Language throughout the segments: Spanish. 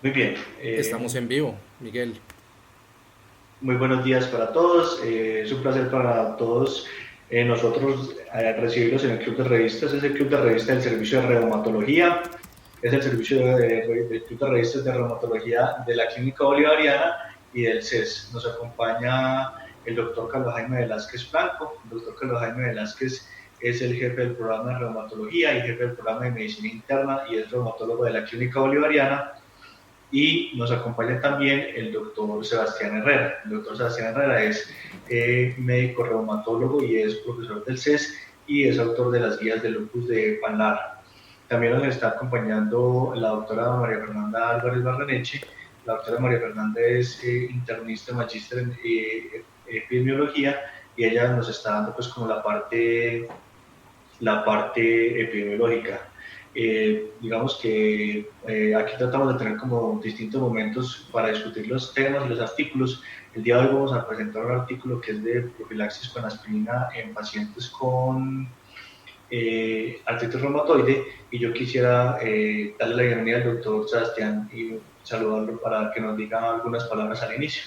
Muy bien, Estamos en vivo, Miguel. muy buenos días para todos. Es un placer para todos nosotros recibirlos en el Club de Revistas. Es el Club de Revistas del Servicio de Reumatología. Es el servicio del Club de Revistas de Reumatología de la Clínica Bolivariana y del CES. Nos acompaña el doctor Carlos Jaime Velázquez Blanco. El doctor Carlos Jaime Velázquez es el jefe del programa de reumatología y jefe del programa de medicina interna y es reumatólogo de la Clínica Bolivariana. Y nos acompaña también el doctor Sebastián Herrera. El doctor Sebastián Herrera es médico reumatólogo y es profesor del CES y es autor de las guías de lupus de Panlar. También nos está acompañando la doctora María Fernanda Álvarez Barreneche. La doctora María Fernanda es internista, magíster en epidemiología y ella nos está dando pues como la parte epidemiológica. Digamos que aquí tratamos de tener como distintos momentos para discutir los temas y los artículos. El día de hoy vamos a presentar un artículo que es de profilaxis con aspirina en pacientes con artritis reumatoide y yo quisiera darle la bienvenida al doctor Sebastián y saludarlo para que nos diga algunas palabras al inicio.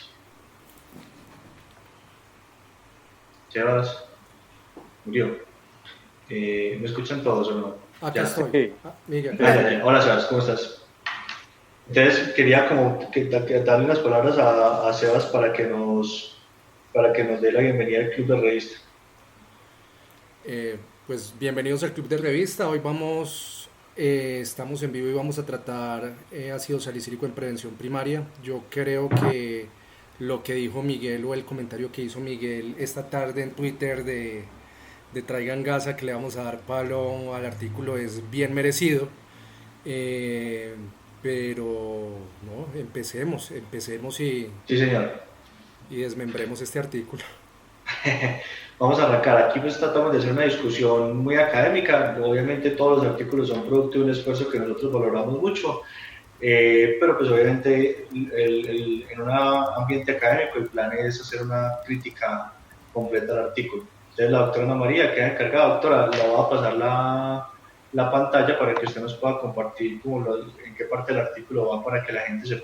Sebas, murió. ¿Me escuchan todos o no? Aquí Ya. estoy. Sí, Miguel. sí, Ya. Hola Sebas, ¿cómo estás? Entonces quería como que darle unas palabras a Sebas para que nos dé la bienvenida al Club de Revista. Pues bienvenidos al Club de Revista. Hoy estamos en vivo y vamos a tratar ácido salicílico en prevención primaria. Yo creo que lo que dijo Miguel o el comentario que hizo Miguel esta tarde en Twitter de Traigan Gasa, que le vamos a dar palo al artículo, es bien merecido. Eh, pero no, empecemos Sí, señor. y desmembremos este artículo. Vamos a arrancar. Aquí pues tratamos de hacer una discusión muy académica. Obviamente todos los artículos son producto de un esfuerzo que nosotros valoramos mucho, pero pues obviamente en un ambiente académico el plan es hacer una crítica completa al artículo. Entonces la doctora Ana María queda encargada. Doctora, le voy a pasar la pantalla para que usted nos pueda compartir en qué parte del artículo va para que la gente se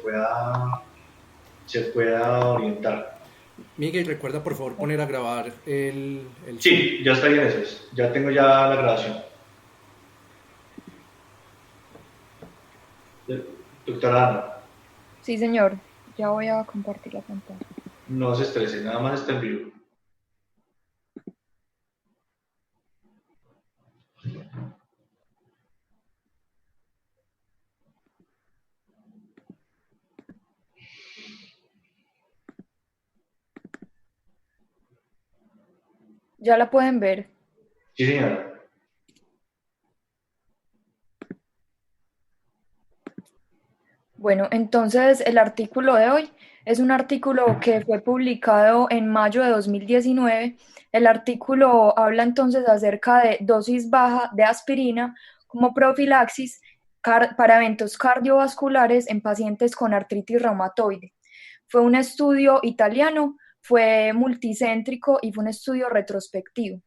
pueda orientar. Miguel, recuerda por favor poner a grabar el Zoom. Sí, ya está bien eso. Ya tengo ya la grabación. Doctora Ana, Sí, señor. Ya voy a compartir la pantalla. no se estrese, nada más está en vivo. Ya la pueden ver. Sí, señora. Bueno, entonces el artículo de hoy es un artículo que fue publicado en mayo de 2019. El artículo habla entonces acerca de dosis baja de aspirina como profilaxis para eventos cardiovasculares en pacientes con artritis reumatoide. Fue un estudio italiano, fue multicéntrico y fue un estudio retrospectivo.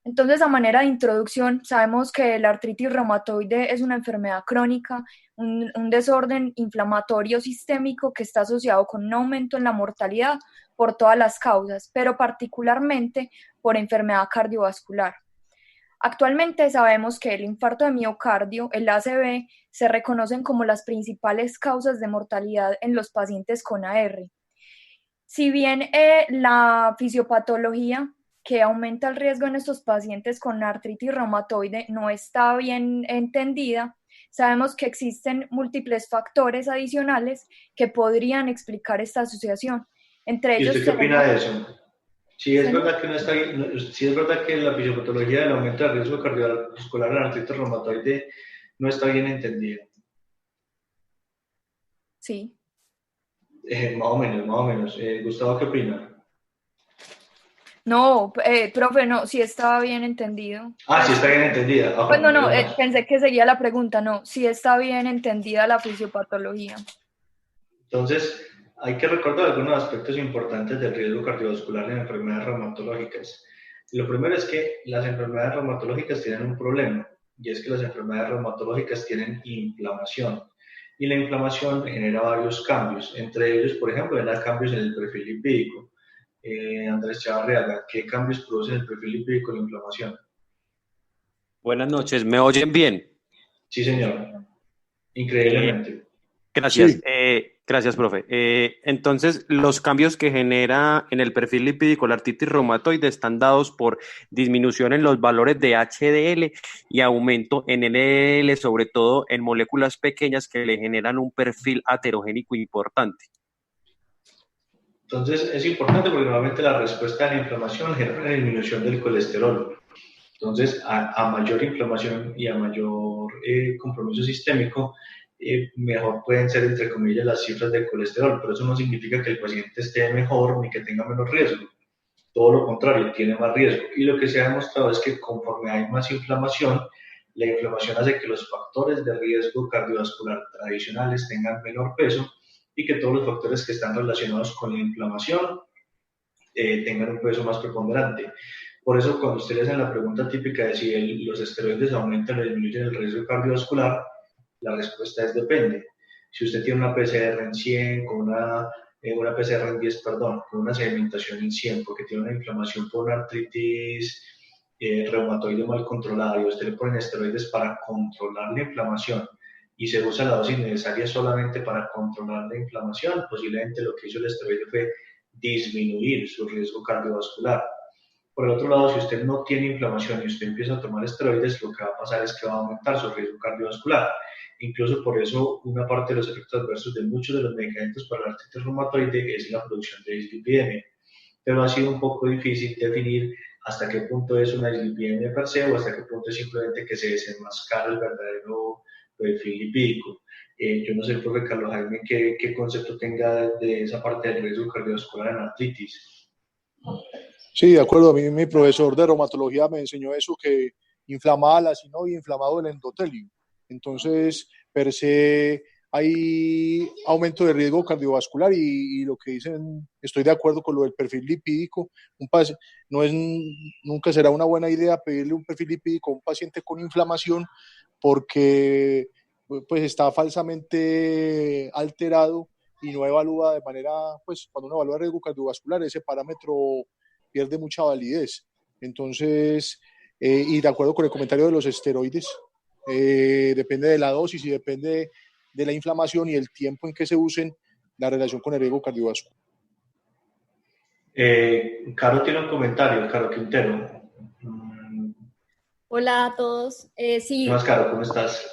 Entonces, a manera de introducción, sabemos que la artritis reumatoide es una enfermedad crónica, un desorden inflamatorio sistémico que está asociado con un aumento en la mortalidad por todas las causas, pero particularmente por enfermedad cardiovascular. Actualmente sabemos que el infarto de miocardio, el ACV, se reconocen como las principales causas de mortalidad en los pacientes con AR. Si bien la fisiopatología que aumenta el riesgo en estos pacientes con artritis reumatoide no está bien entendida, sabemos que existen múltiples factores adicionales que podrían explicar esta asociación. Entre ¿Y usted ellos qué opina tenemos, de eso? Si es señor, verdad que no está bien, si es verdad que la fisiopatología del aumento del riesgo cardiovascular en artritis reumatoide no está bien entendida. sí. Más o menos, más o menos. Gustavo, ¿qué opina? No, profe, no, sí estaba bien entendido. Ah, sí está bien entendida. Ah, Pues bueno, no, no, menos mal. pensé que seguía la pregunta, no, sí está bien entendida la fisiopatología. Entonces, hay que recordar algunos aspectos importantes del riesgo cardiovascular en enfermedades reumatológicas. Lo primero es que las enfermedades reumatológicas tienen un problema, y es que las enfermedades reumatológicas tienen inflamación. y la inflamación genera varios cambios. Entre ellos, por ejemplo, genera cambios en el perfil lipídico. Andrés Chavarriaga, ¿qué cambios produce en el perfil lipídico la inflamación? Buenas noches, ¿me oyen bien? Sí, señor, Eh, increíblemente. gracias, Sí, gracias, profe. Entonces, los cambios que genera en el perfil lipídico la artritis reumatoide están dados por disminución en los valores de HDL y aumento en LDL, sobre todo en moléculas pequeñas que le generan un perfil aterogénico importante. Entonces, es importante porque normalmente la respuesta a la inflamación genera una disminución del colesterol. Entonces, a mayor inflamación y a mayor compromiso sistémico, mejor pueden ser, entre comillas, las cifras de colesterol, pero eso no significa que el paciente esté mejor ni que tenga menos riesgo. Todo lo contrario, tiene más riesgo. Y lo que se ha demostrado es que conforme hay más inflamación, la inflamación hace que los factores de riesgo cardiovascular tradicionales tengan menor peso y que todos los factores que están relacionados con la inflamación tengan un peso más preponderante. Por eso, cuando ustedes hacen la pregunta típica de si los esteroides aumentan o disminuyen el riesgo cardiovascular, la respuesta es depende. Si usted tiene una PCR en 100, una PCR en 10, perdón, con una sedimentación en 100, porque tiene una inflamación por una artritis reumatoide mal controlada y usted le ponen esteroides para controlar la inflamación y se usa la dosis necesaria solamente para controlar la inflamación, posiblemente lo que hizo el esteroide fue disminuir su riesgo cardiovascular. Por el otro lado, si usted no tiene inflamación y usted empieza a tomar esteroides, lo que va a pasar es que va a aumentar su riesgo cardiovascular. Incluso por eso, una parte de los efectos adversos de muchos de los medicamentos para la artritis reumatoide es la producción de dislipidemia. Pero ha sido un poco difícil definir hasta qué punto es una dislipidemia per se o hasta qué punto es simplemente que se desenmascara el verdadero perfil lipídico. Yo no sé, profe Carlos Jaime, qué concepto tenga de esa parte del riesgo cardiovascular en artritis. Sí, de acuerdo. A mí mi profesor de reumatología me enseñó eso, que inflamaba la sinovial y inflamado el endotelio. Entonces, per se hay aumento de riesgo cardiovascular y lo que dicen, estoy de acuerdo con lo del perfil lipídico. No es, nunca será una buena idea pedirle un perfil lipídico a un paciente con inflamación porque pues está falsamente alterado y no evalúa de manera, pues cuando uno evalúa riesgo cardiovascular, ese parámetro pierde mucha validez. Entonces, y de acuerdo con el comentario de los esteroides, depende de la dosis y depende de la inflamación y el tiempo en que se usen, la relación con el riesgo cardiovascular. Caro tiene un comentario, Caro Quintero. Hola a todos. ¿Qué Sí, más, Caro? ¿Cómo estás?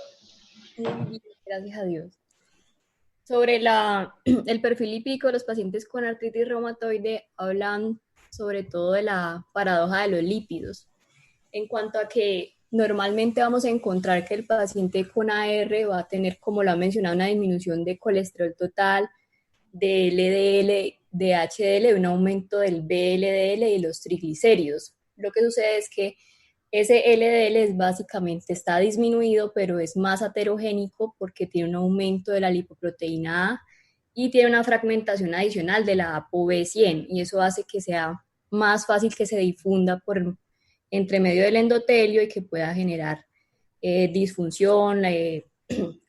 muy bien, gracias a Dios. Sobre el perfil lipídico de los pacientes con artritis reumatoide, hablan sobre todo de la paradoja de los lípidos, en cuanto a que normalmente vamos a encontrar que el paciente con AR va a tener, como lo ha mencionado, una disminución de colesterol total, de LDL, de HDL, un aumento del VLDL y los triglicéridos. Lo que sucede es que ese LDL básicamente está disminuido, pero es más aterogénico porque tiene un aumento de la lipoproteína A y tiene una fragmentación adicional de la ApoB100 y eso hace que sea más fácil que se difunda entre medio del endotelio y que pueda generar disfunción,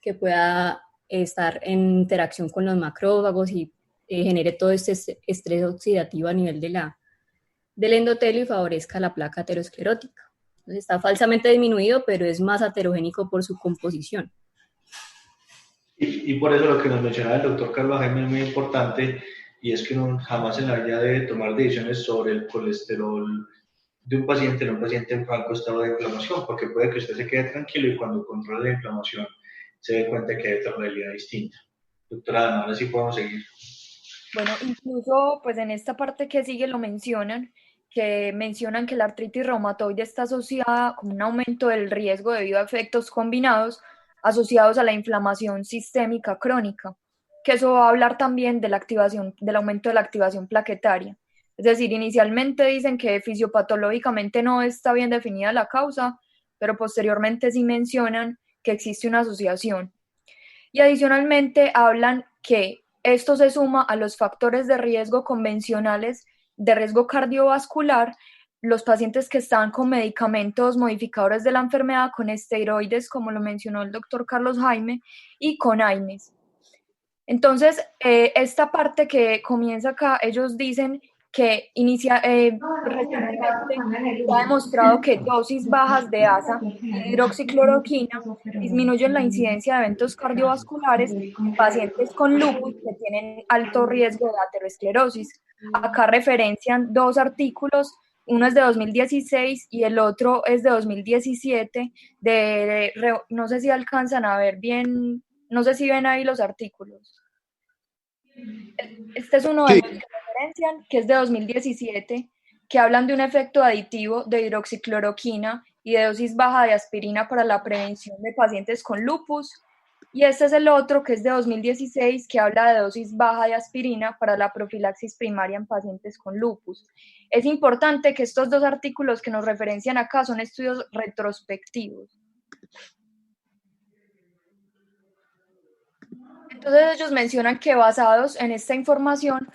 que pueda estar en interacción con los macrófagos y genere todo este estrés oxidativo a nivel del endotelio y favorezca la placa aterosclerótica. Entonces está falsamente disminuido, pero es más aterogénico por su composición. Y por eso lo que nos mencionaba el doctor Carlos Jaime es muy importante y es que uno jamás en la vida debe tomar decisiones sobre el colesterol de un paciente en franco estado de inflamación, porque puede que usted se quede tranquilo y cuando controle la inflamación se dé cuenta que hay otra realidad distinta. Doctora Ana, ahora sí podemos seguir. Bueno, incluso pues en esta parte que sigue lo mencionan, que mencionan que la artritis reumatoide está asociada con un aumento del riesgo debido a efectos combinados asociados a la inflamación sistémica crónica, que eso va a hablar también de la activación, del aumento de la activación plaquetaria. Es decir, inicialmente dicen que fisiopatológicamente no está bien definida la causa, pero posteriormente sí mencionan que existe una asociación. Y adicionalmente hablan que esto se suma a los factores de riesgo convencionales de riesgo cardiovascular, los pacientes que estaban con medicamentos modificadores de la enfermedad, con esteroides, como lo mencionó el doctor Carlos Jaime, y con AINES. Entonces, esta parte que comienza acá, ellos dicen que recientemente se ha demostrado que dosis bajas de ASA y hidroxicloroquina disminuyen la incidencia de eventos cardiovasculares en pacientes con lupus que tienen alto riesgo de aterosclerosis. Acá referencian dos artículos, uno es de 2016 y el otro es de 2017, no sé si alcanzan a ver bien, no sé si ven ahí los artículos. Este es uno de los que referencian, que es de 2017, que hablan de un efecto aditivo de hidroxicloroquina y de dosis baja de aspirina para la prevención de pacientes con lupus. Y este es el otro, que es de 2016, que habla de dosis baja de aspirina para la profilaxis primaria en pacientes con lupus. Es importante que estos dos artículos que nos referencian acá son estudios retrospectivos. Entonces ellos mencionan que basados en esta información,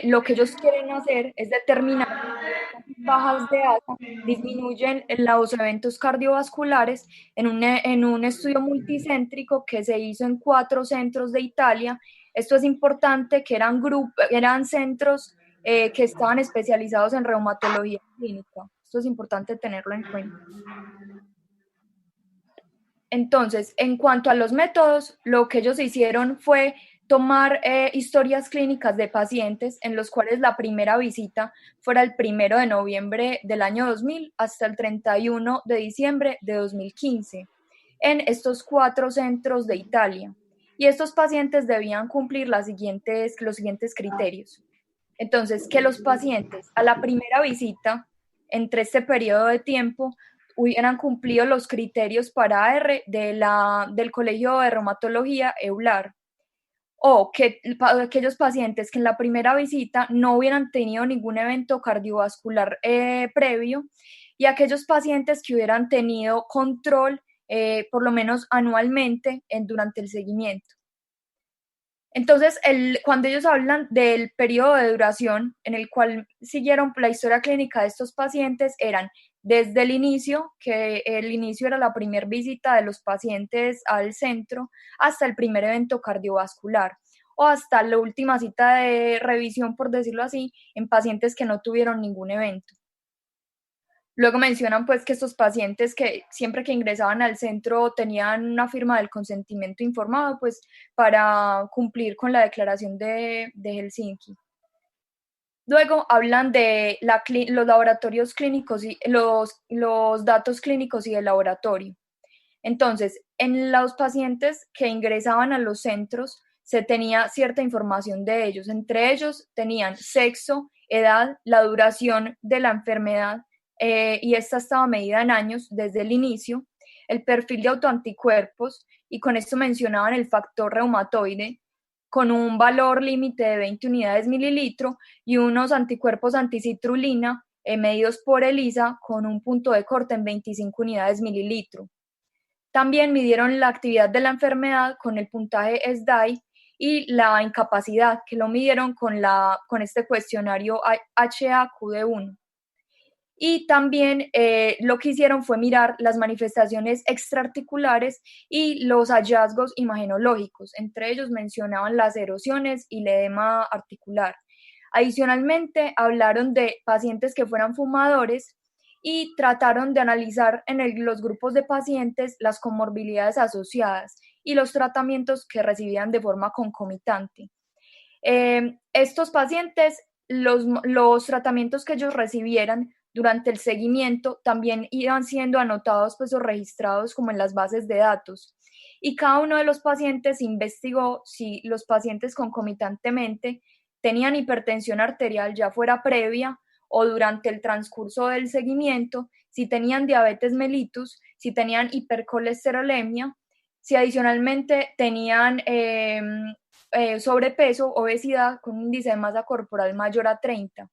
lo que ellos quieren hacer es determinar que las bajas de ASA disminuyen los eventos cardiovasculares en un estudio multicéntrico que se hizo en 4 centros de Italia. Esto es importante, que eran centros que estaban especializados en reumatología clínica. Esto es importante tenerlo en cuenta. Entonces, en cuanto a los métodos, lo que ellos hicieron fue tomar historias clínicas de pacientes en los cuales la primera visita fuera el 1 de noviembre del año 2000 hasta el 31 de diciembre de 2015 en estos 4 centros de Italia. Y estos pacientes debían cumplir los siguientes criterios. Entonces, que los pacientes a la primera visita, entre este periodo de tiempo, hubieran cumplido los criterios para AR del Colegio de Reumatología EULAR, o que aquellos pacientes que en la primera visita no hubieran tenido ningún evento cardiovascular previo, y aquellos pacientes que hubieran tenido control por lo menos anualmente durante el seguimiento. Entonces, cuando ellos hablan del periodo de duración en el cual siguieron la historia clínica de estos pacientes, eran desde el inicio, que el inicio era la primera visita de los pacientes al centro, hasta el primer evento cardiovascular, o hasta la última cita de revisión, por decirlo así, en pacientes que no tuvieron ningún evento. Luego mencionan pues que estos pacientes que siempre que ingresaban al centro tenían una firma del consentimiento informado pues para cumplir con la declaración de Helsinki. Luego hablan de los laboratorios clínicos y los datos clínicos y del laboratorio. Entonces, en los pacientes que ingresaban a los centros se tenía cierta información de ellos. Entre ellos tenían sexo, edad, la duración de la enfermedad, y esta estaba medida en años desde el inicio, el perfil de autoanticuerpos, y con esto mencionaban el factor reumatoide, con un valor límite de 20 unidades mililitro, y unos anticuerpos anticitrulina medidos por ELISA con un punto de corte en 25 unidades mililitro. También midieron la actividad de la enfermedad con el puntaje SDAI y la incapacidad, que lo midieron con este cuestionario HAQD1. Y también lo que hicieron fue mirar las manifestaciones extraarticulares y los hallazgos imagenológicos. Entre ellos mencionaban las erosiones y el edema articular. Adicionalmente, hablaron de pacientes que fueran fumadores y trataron de analizar en los grupos de pacientes las comorbilidades asociadas y los tratamientos que recibían de forma concomitante. Estos pacientes, los tratamientos que ellos recibieran durante el seguimiento también iban siendo anotados pues, o registrados como en las bases de datos. Y cada uno de los pacientes investigó si los pacientes concomitantemente tenían hipertensión arterial, ya fuera previa o durante el transcurso del seguimiento, si tenían diabetes mellitus, si tenían hipercolesterolemia, si adicionalmente tenían sobrepeso, obesidad con un índice de masa corporal mayor a 30.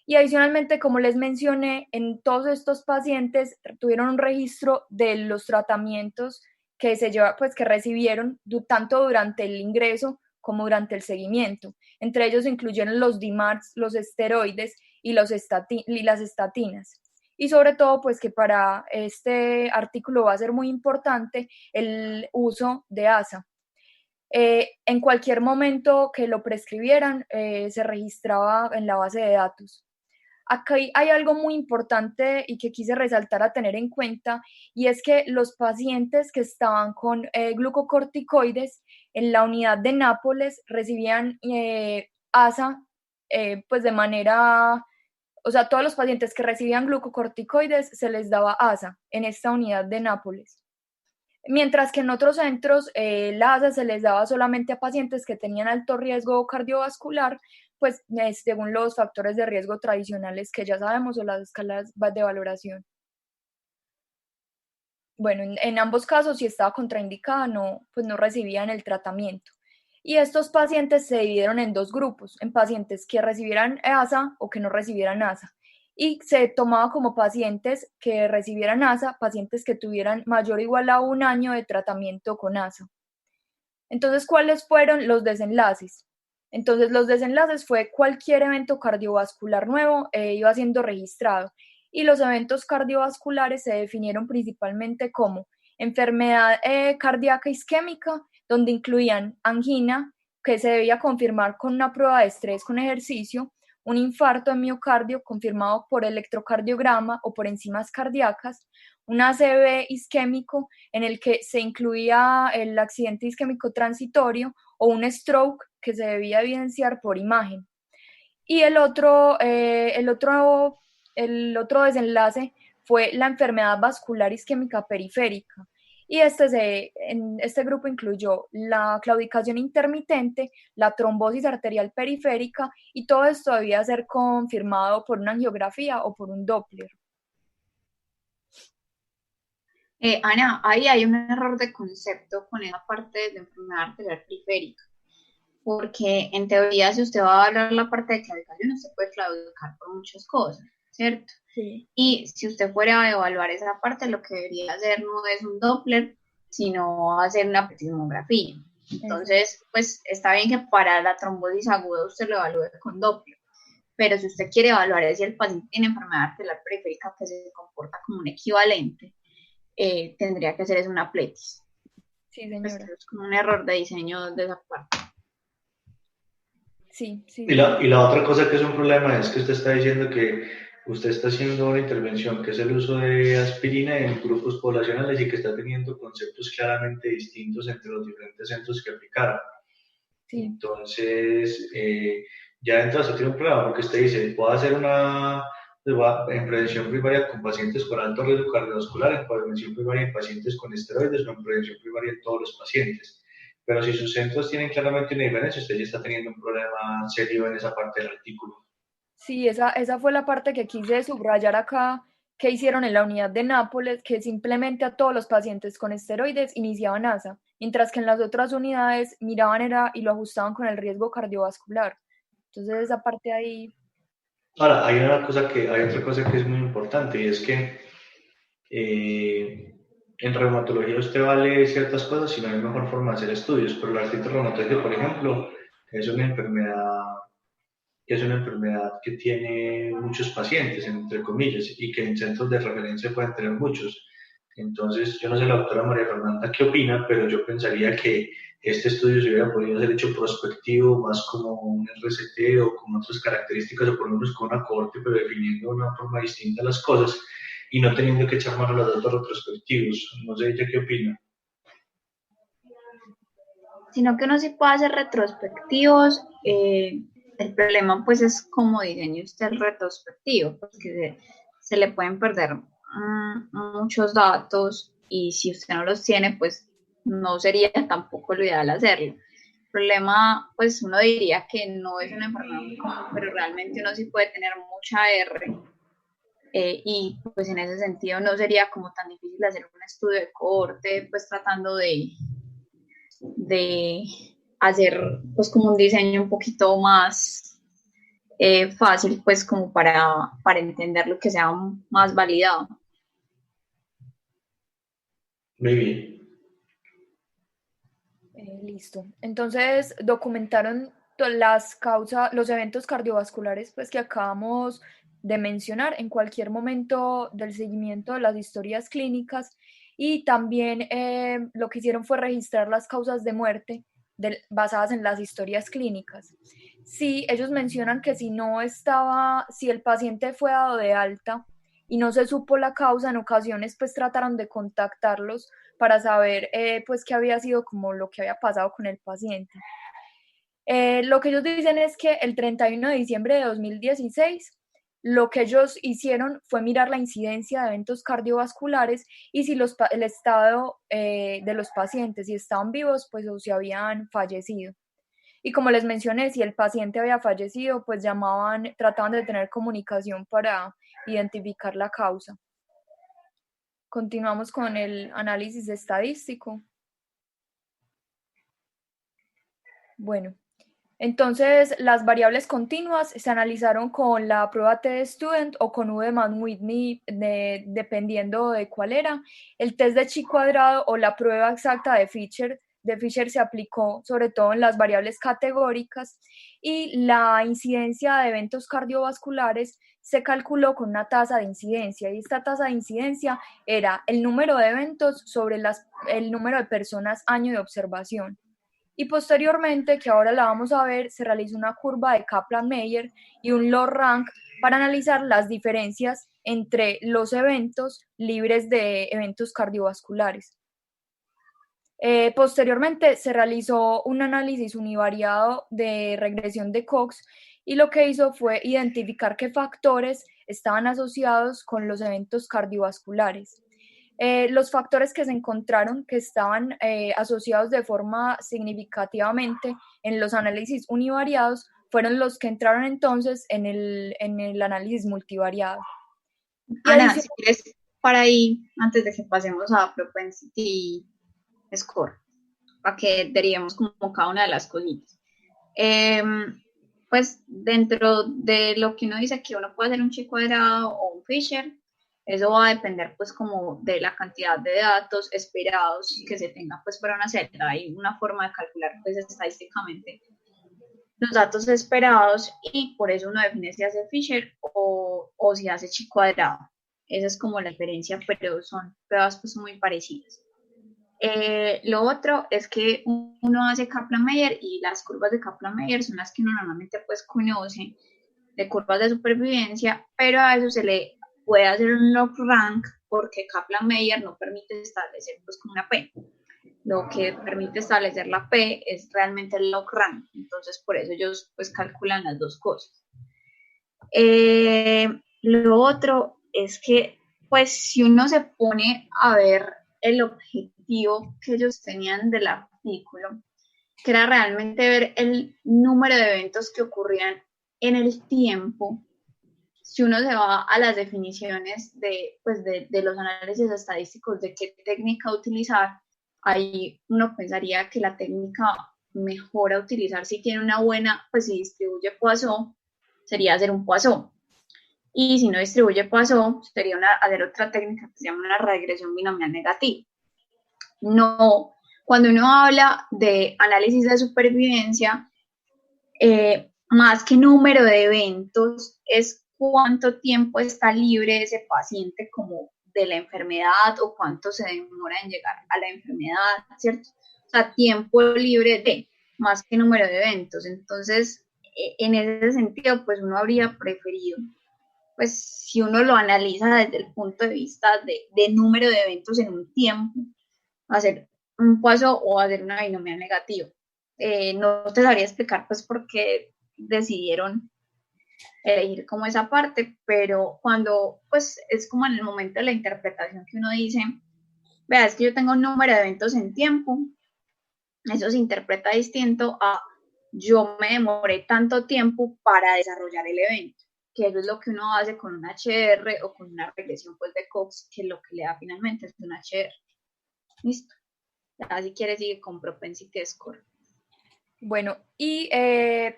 Y adicionalmente, como les mencioné, en todos estos pacientes tuvieron un registro de los tratamientos que recibieron tanto durante el ingreso como durante el seguimiento. Entre ellos se incluyeron los DMARDs, los esteroides y las estatinas. Y sobre todo, pues que para este artículo va a ser muy importante el uso de ASA. En cualquier momento que lo prescribieran, se registraba en la base de datos. Aquí hay algo muy importante y que quise resaltar a tener en cuenta, y es que los pacientes que estaban con glucocorticoides en la unidad de Nápoles recibían ASA pues de manera, o sea, todos los pacientes que recibían glucocorticoides se les daba ASA en esta unidad de Nápoles. Mientras que en otros centros la ASA se les daba solamente a pacientes que tenían alto riesgo cardiovascular, pues según los factores de riesgo tradicionales que ya sabemos o las escalas de valoración. Bueno, en ambos casos, si estaba contraindicada, pues no recibían el tratamiento. Y estos pacientes se dividieron en dos grupos, en pacientes que recibieran ASA o que no recibieran ASA. Y se tomaba como pacientes que recibieran ASA, pacientes que tuvieran mayor o igual a 1 año de tratamiento con ASA. Entonces, ¿cuáles fueron los desenlaces? Entonces, los desenlaces fue cualquier evento cardiovascular nuevo iba siendo registrado, y los eventos cardiovasculares se definieron principalmente como enfermedad cardíaca isquémica, donde incluían angina, que se debía confirmar con una prueba de estrés con ejercicio, un infarto de miocardio confirmado por electrocardiograma o por enzimas cardíacas, un ACV isquémico en el que se incluía el accidente isquémico transitorio, o un stroke que se debía evidenciar por imagen. Y el otro desenlace fue la enfermedad vascular isquémica periférica. Y en este grupo incluyó la claudicación intermitente, la trombosis arterial periférica, y todo esto debía ser confirmado por una angiografía o por un Doppler. Ana, ahí hay un error de concepto con esa parte de la enfermedad arterial periférica, porque en teoría, si usted va a evaluar la parte de claudicación, usted puede claudicar por muchas cosas, ¿cierto? Sí. Y si usted fuera a evaluar esa parte, lo que debería hacer no es un Doppler, sino hacer una plethysmografía. Entonces, pues está bien que para la trombosis aguda usted lo evalúe con Doppler, pero si usted quiere evaluar si el paciente tiene enfermedad arterial periférica que se comporta como un equivalente, tendría que hacer es una pletis. Sí, señora. Pues es como un error de diseño de esa parte. Sí. Y la otra cosa que es un problema es que usted está diciendo que usted está haciendo una intervención que es el uso de aspirina en grupos poblacionales y que está teniendo conceptos claramente distintos entre los diferentes centros que aplicaron. Sí. Entonces, ya dentro de eso tiene un problema, porque usted dice, puedo hacer en prevención primaria con pacientes con alto riesgo cardiovascular, en prevención primaria en pacientes con esteroides o en prevención primaria en todos los pacientes. Pero si sus centros tienen claramente una diferencia, usted ya está teniendo un problema serio en esa parte del artículo. Sí, esa fue la parte que quise subrayar acá, que hicieron en la unidad de Nápoles, que simplemente a todos los pacientes con esteroides iniciaban ASA, mientras que en las otras unidades miraban y lo ajustaban con el riesgo cardiovascular. Entonces esa parte ahí... Ahora, hay otra cosa que es muy importante, y es que en reumatología usted va a leer ciertas cosas y no hay mejor forma de hacer estudios, pero la artritis reumatoide, por ejemplo, es una enfermedad que tiene muchos pacientes, entre comillas, y que en centros de referencia pueden tener muchos. Entonces, yo no sé la doctora María Fernanda qué opina, pero yo pensaría que este estudio se hubiera podido hacer hecho prospectivo, más como un RCT o con otras características, o por lo menos con una cohorte, pero definiendo de una forma distinta las cosas y no teniendo que echar mano a los datos retrospectivos. No sé ella qué opina. Sino que uno sí puede hacer retrospectivos. El problema pues es cómo diseña usted el retrospectivo, porque se le pueden perder muchos datos, y si usted no los tiene, pues no sería tampoco lo ideal hacerlo. El problema, pues uno diría que no es una enfermedad muy común, pero realmente uno sí puede tener mucha R, y pues en ese sentido no sería como tan difícil hacer un estudio de cohorte, pues tratando de hacer pues como un diseño un poquito más fácil, pues como para entender lo que sea más validado. Muy bien. Listo. Entonces, documentaron las causas, los eventos cardiovasculares, pues que acabamos de mencionar en cualquier momento del seguimiento de las historias clínicas y también lo que hicieron fue registrar las causas de muerte basadas en las historias clínicas. Sí, ellos mencionan que si el paciente fue dado de alta y no se supo la causa, en ocasiones pues trataron de contactarlos para saber pues qué había sido como lo que había pasado con el paciente. Lo que ellos dicen es que el 31 de diciembre de 2016 lo que ellos hicieron fue mirar la incidencia de eventos cardiovasculares y si el estado de los pacientes, si estaban vivos, pues o si habían fallecido. Y como les mencioné, si el paciente había fallecido, pues trataban de tener comunicación para identificar la causa. Continuamos con el análisis estadístico. Bueno, entonces las variables continuas se analizaron con la prueba T-Student o con Udemann-Whitney, dependiendo de cuál era. El test de chi cuadrado o la prueba exacta de Fisher se aplicó sobre todo en las variables categóricas y la incidencia de eventos cardiovasculares se calculó con una tasa de incidencia y esta tasa de incidencia era el número de eventos sobre el número de personas año de observación. Y posteriormente, que ahora la vamos a ver, se realizó una curva de Kaplan-Meier y un log-rank para analizar las diferencias entre los eventos libres de eventos cardiovasculares. Posteriormente se realizó un análisis univariado de regresión de Cox y lo que hizo fue identificar qué factores estaban asociados con los eventos cardiovasculares. Los factores que se encontraron que estaban asociados de forma significativamente en los análisis univariados fueron los que entraron entonces en el análisis multivariado. Ana, si quieres, para ahí, antes de que pasemos a Propensity Score, para que derivemos como cada una de las cositas. Pues dentro de lo que uno dice que uno puede hacer un chi cuadrado o un Fisher, eso va a depender pues como de la cantidad de datos esperados que se tenga pues para una celda. Hay una forma de calcular pues estadísticamente los datos esperados y por eso uno define si hace Fisher o si hace chi cuadrado. Esa es como la diferencia, pero son pruebas pues muy parecidas. Lo otro es que uno hace Kaplan-Meier y las curvas de Kaplan-Meier son las que uno normalmente pues conoce de curvas de supervivencia, pero a eso se le puede hacer un log-rank porque Kaplan-Meier no permite establecer pues como una P. Lo que permite establecer la P es realmente el log-rank, entonces por eso ellos pues calculan las dos cosas. Lo otro es que pues si uno se pone a ver el objetivo que ellos tenían del artículo, que era realmente ver el número de eventos que ocurrían en el tiempo, si uno se va a las definiciones de los análisis estadísticos de qué técnica utilizar, ahí uno pensaría que la técnica mejor a utilizar si tiene una buena, pues si distribuye Poisson, sería hacer un Poisson. Y si no distribuye Poisson, sería hacer otra técnica que se llama una regresión binomial negativa. No, cuando uno habla de análisis de supervivencia, más que número de eventos, es cuánto tiempo está libre ese paciente como de la enfermedad o cuánto se demora en llegar a la enfermedad, ¿cierto? O sea, tiempo libre de, más que número de eventos. Entonces, en ese sentido, pues uno habría preferido, pues si uno lo analiza desde el punto de vista de número de eventos en un tiempo, hacer un Poisson o hacer una binomial negativa. No te sabría explicar pues por qué decidieron elegir como esa parte, pero cuando pues es como en el momento de la interpretación que uno dice, vea, es que yo tengo un número de eventos en tiempo, eso se interpreta distinto a yo me demoré tanto tiempo para desarrollar el evento, que eso es lo que uno hace con un HR o con una regresión pues de Cox, que lo que le da finalmente es un HR. Listo. Así quieres seguir con Propensity Score. Bueno, y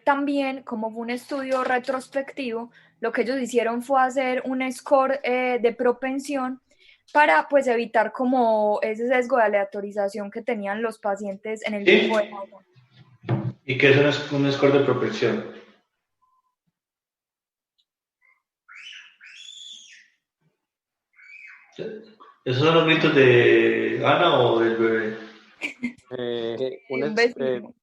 también como fue un estudio retrospectivo, lo que ellos hicieron fue hacer un score de propensión para pues evitar como ese sesgo de aleatorización que tenían los pacientes en el Sí. grupo de masa. ¿Y qué es un score de propensión? ¿Esos son los gritos de Ana o del bebé? Un vecino.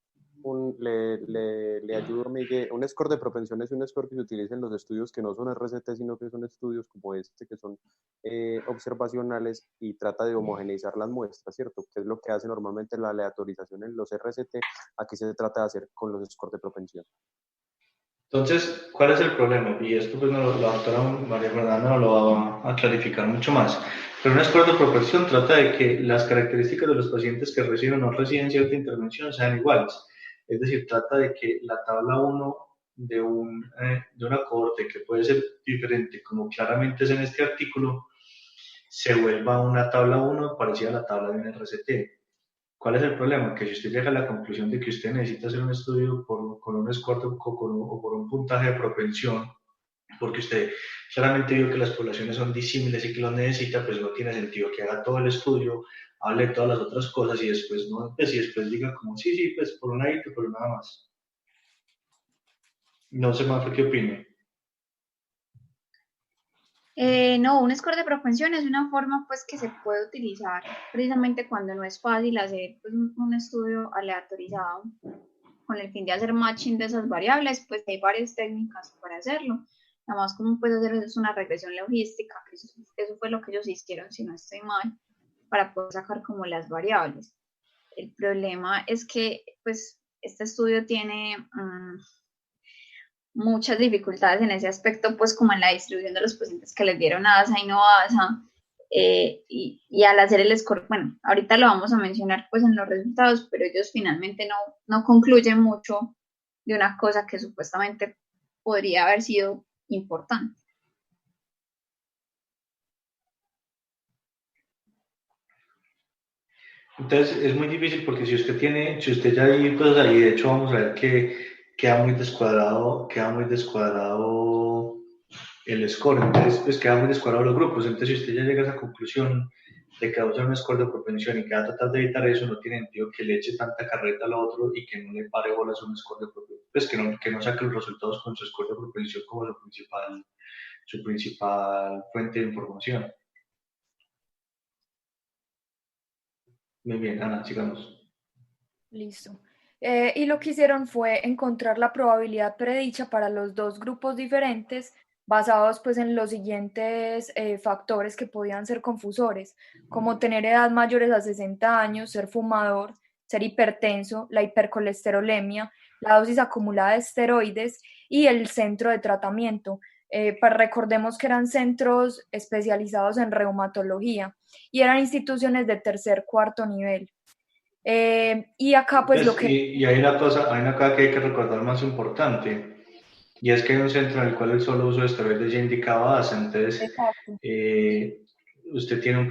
Le ayudo, Miguel. Un score de propensión es un score que se utiliza en los estudios que no son RCT, sino que son estudios como este, que son observacionales y trata de homogeneizar las muestras, ¿cierto? Que es lo que hace normalmente la aleatorización en los RCT. Aquí se trata de hacer con los scores de propensión. Entonces, ¿cuál es el problema? Y esto pues la doctora María Fernanda nos lo va a clarificar mucho más. Pero un score de propensión trata de que las características de los pacientes que reciben o no reciben cierta intervención sean iguales. Es decir, trata de que la tabla 1 de una cohorte que puede ser diferente, como claramente es en este artículo, se vuelva una tabla 1 parecida a la tabla de un RCT. ¿Cuál es el problema? Que si usted llega a la conclusión de que usted necesita hacer un estudio con un score o por un puntaje de propensión, porque usted claramente vio que las poblaciones son disímiles y que lo necesita, pues no tiene sentido que haga todo el estudio, hable de todas las otras cosas y después no, pues y después diga como sí, pues por un ladito, pero nada más. No sé más qué opina. No, un score de propensión es una forma pues que se puede utilizar precisamente cuando no es fácil hacer pues, un estudio aleatorizado con el fin de hacer matching de esas variables, pues hay varias técnicas para hacerlo. Nada más como puede hacer es una regresión logística, que eso fue lo que ellos hicieron, si no estoy mal, para poder sacar como las variables. El problema es que pues este estudio tiene muchas dificultades en ese aspecto, pues como en la distribución de los pacientes que les dieron ASA y no ASA, y al hacer el score, bueno, ahorita lo vamos a mencionar pues en los resultados, pero ellos finalmente no concluyen mucho de una cosa que supuestamente podría haber sido importante. Entonces es muy difícil porque si usted ya ahí, pues ahí de hecho vamos a ver que queda muy descuadrado el score, entonces pues queda muy descuadrado los grupos, entonces si usted ya llega a esa conclusión de que va a usar un score de propensión y que va a tratar de evitar eso, no tiene sentido que le eche tanta carreta al otro y que no le pare bolas a un score de propensión, pues que no saque los resultados con su score de propensión como su principal fuente de información. Muy bien, Ana, sigamos. Listo. Y lo que hicieron fue encontrar la probabilidad predicha para los dos grupos diferentes basados pues en los siguientes factores que podían ser confusores, como tener edad mayores a 60 años, ser fumador, ser hipertenso, la hipercolesterolemia, la dosis acumulada de esteroides y el centro de tratamiento. Recordemos que eran centros especializados en reumatología y eran instituciones de tercer, cuarto nivel. Y acá pues lo que... Y hay una cosa que hay que recordar más importante, y es que hay un centro en el cual el solo uso de esteroides ya indicaba ASA, entonces usted ya tiene un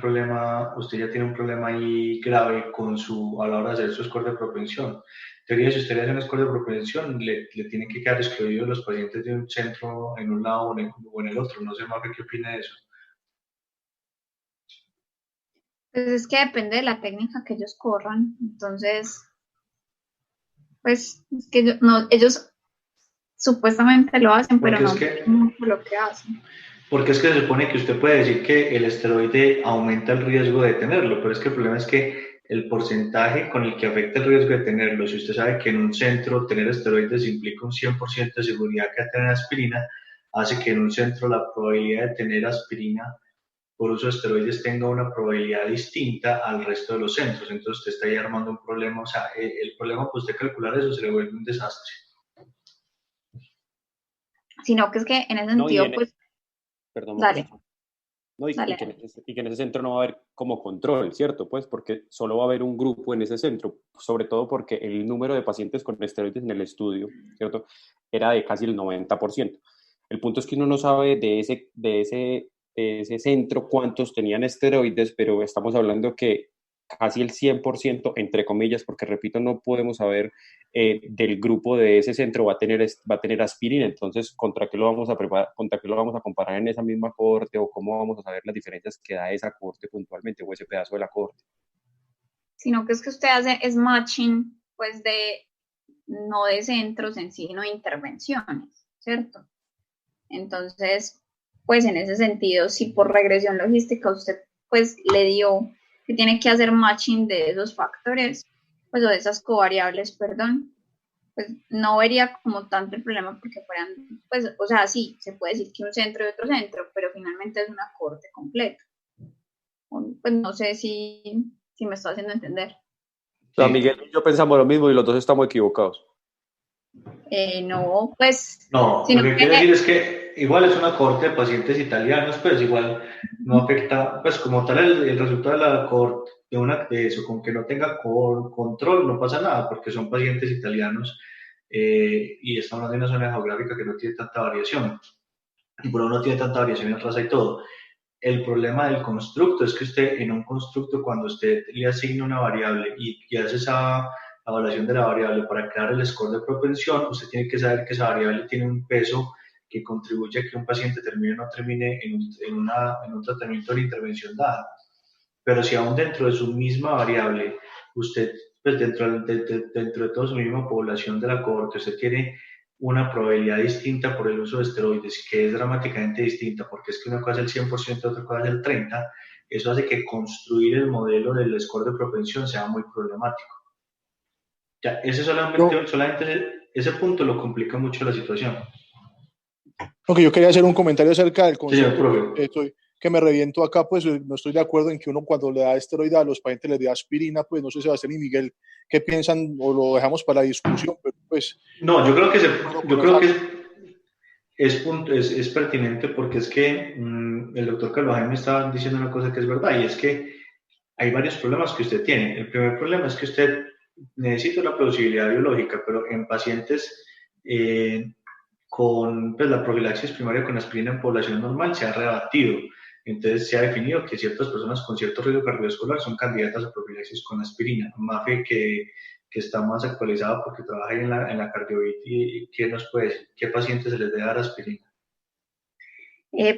problema ahí grave a la hora de hacer su score de propensión. En teoría, si usted le hace un score de propensión, le tienen que quedar excluidos los pacientes de un centro en un lado o en el otro. No sé, Mafe, ¿qué opina de eso? Pues es que depende de la técnica que ellos corran, entonces, pues es que ellos supuestamente lo hacen, pero no es mucho lo que hacen. Porque es que se supone que usted puede decir que el esteroide aumenta el riesgo de tenerlo, pero es que el problema es que el porcentaje con el que afecta el riesgo de tenerlo, si usted sabe que en un centro tener esteroides implica un 100% de seguridad que tener aspirina, hace que en un centro la probabilidad de tener aspirina por uso de esteroides tenga una probabilidad distinta al resto de los centros. Entonces usted está ahí armando un problema, o sea, el problema para usted calcular eso se le vuelve un desastre. Sino que es que en ese sentido, pues... Perdón, dale. No, y que en ese centro no va a haber como control, ¿cierto? Pues porque solo va a haber un grupo en ese centro, sobre todo porque el número de pacientes con esteroides en el estudio, ¿cierto? Era de casi el 90%. El punto es que uno no sabe de ese centro cuántos tenían esteroides, pero estamos hablando que casi el 100%, entre comillas, porque repito, no podemos saber del grupo de ese centro va a tener aspirina, entonces ¿contra qué lo vamos a contra qué lo vamos a comparar en esa misma cohorte o cómo vamos a saber las diferencias que da esa cohorte puntualmente o ese pedazo de la cohorte? Sino que es que usted hace es matching, pues no de centros en sí, sino de intervenciones, ¿cierto? Entonces, pues en ese sentido, si por regresión logística usted pues le dio que tiene que hacer matching de esos factores, pues o de esas covariables, perdón, pues no vería como tanto el problema porque fueran, pues, o sea, sí, se puede decir que un centro y otro centro, pero finalmente es una cohorte completa. Pues no sé si me está haciendo entender. O sea, Miguel y yo pensamos lo mismo y los dos estamos equivocados. No, pues... No, lo que quiero decir es que igual es una cohorte de pacientes italianos, pues igual no afecta, pues como tal el resultado de la cohorte de eso, con que no tenga control no pasa nada, porque son pacientes italianos y estamos en una zona geográfica que no tiene tanta variación, y por uno no tiene tanta variación en raza y todo. El problema del constructo es que usted en un constructo, cuando usted le asigna una variable y hace esa evaluación de la variable para crear el score de propensión, usted tiene que saber que esa variable tiene un peso que contribuye a que un paciente termine o no termine en un tratamiento de intervención dada. Pero si aún dentro de su misma variable, usted, pues dentro de toda su misma población de la cohorte, usted tiene una probabilidad distinta por el uso de esteroides, que es dramáticamente distinta, porque es que una cosa es el 100%, otra cosa es el 30%, eso hace que construir el modelo del score de propensión sea muy problemático. Ya, solamente ese punto lo complica mucho la situación. Aunque yo quería hacer un comentario acerca del concepto. Señor profe. Que me reviento acá, pues no estoy de acuerdo en que uno cuando le da esteroide a los pacientes les dé aspirina, pues no sé, Sebastián y Miguel, ¿qué piensan o lo dejamos para la discusión? Pero, pues, no, yo creo que es pertinente porque es que el doctor Carvajal me estaba diciendo una cosa que es verdad y es que hay varios problemas que usted tiene. El primer problema es que usted necesita la plausibilidad biológica, pero en pacientes con pues, la profilaxis primaria con aspirina en población normal se ha rebatido. Entonces se ha definido que ciertas personas con cierto riesgo cardiovascular son candidatas a profilaxis con aspirina. Mafe, que está más actualizada porque trabaja ahí en la cardiovit, ¿qué nos puede decir? ¿Qué pacientes se les debe dar aspirina?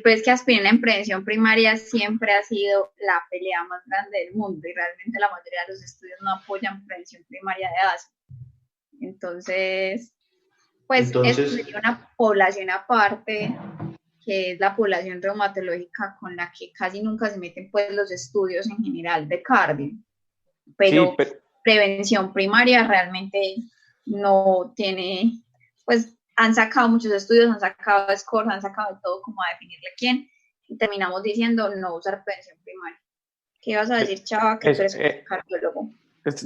Pues que aspirina en prevención primaria siempre ha sido la pelea más grande del mundo y realmente la mayoría de los estudios no apoyan prevención primaria de asma. Entonces, eso sería una población aparte, que es la población reumatológica con la que casi nunca se meten pues los estudios en general de cardio. Pero prevención primaria realmente no tiene, pues han sacado muchos estudios, han sacado scores, han sacado de todo como a definirle quién, y terminamos diciendo no usar prevención primaria. ¿Qué vas a decir, Chava, que tú eres cardiólogo?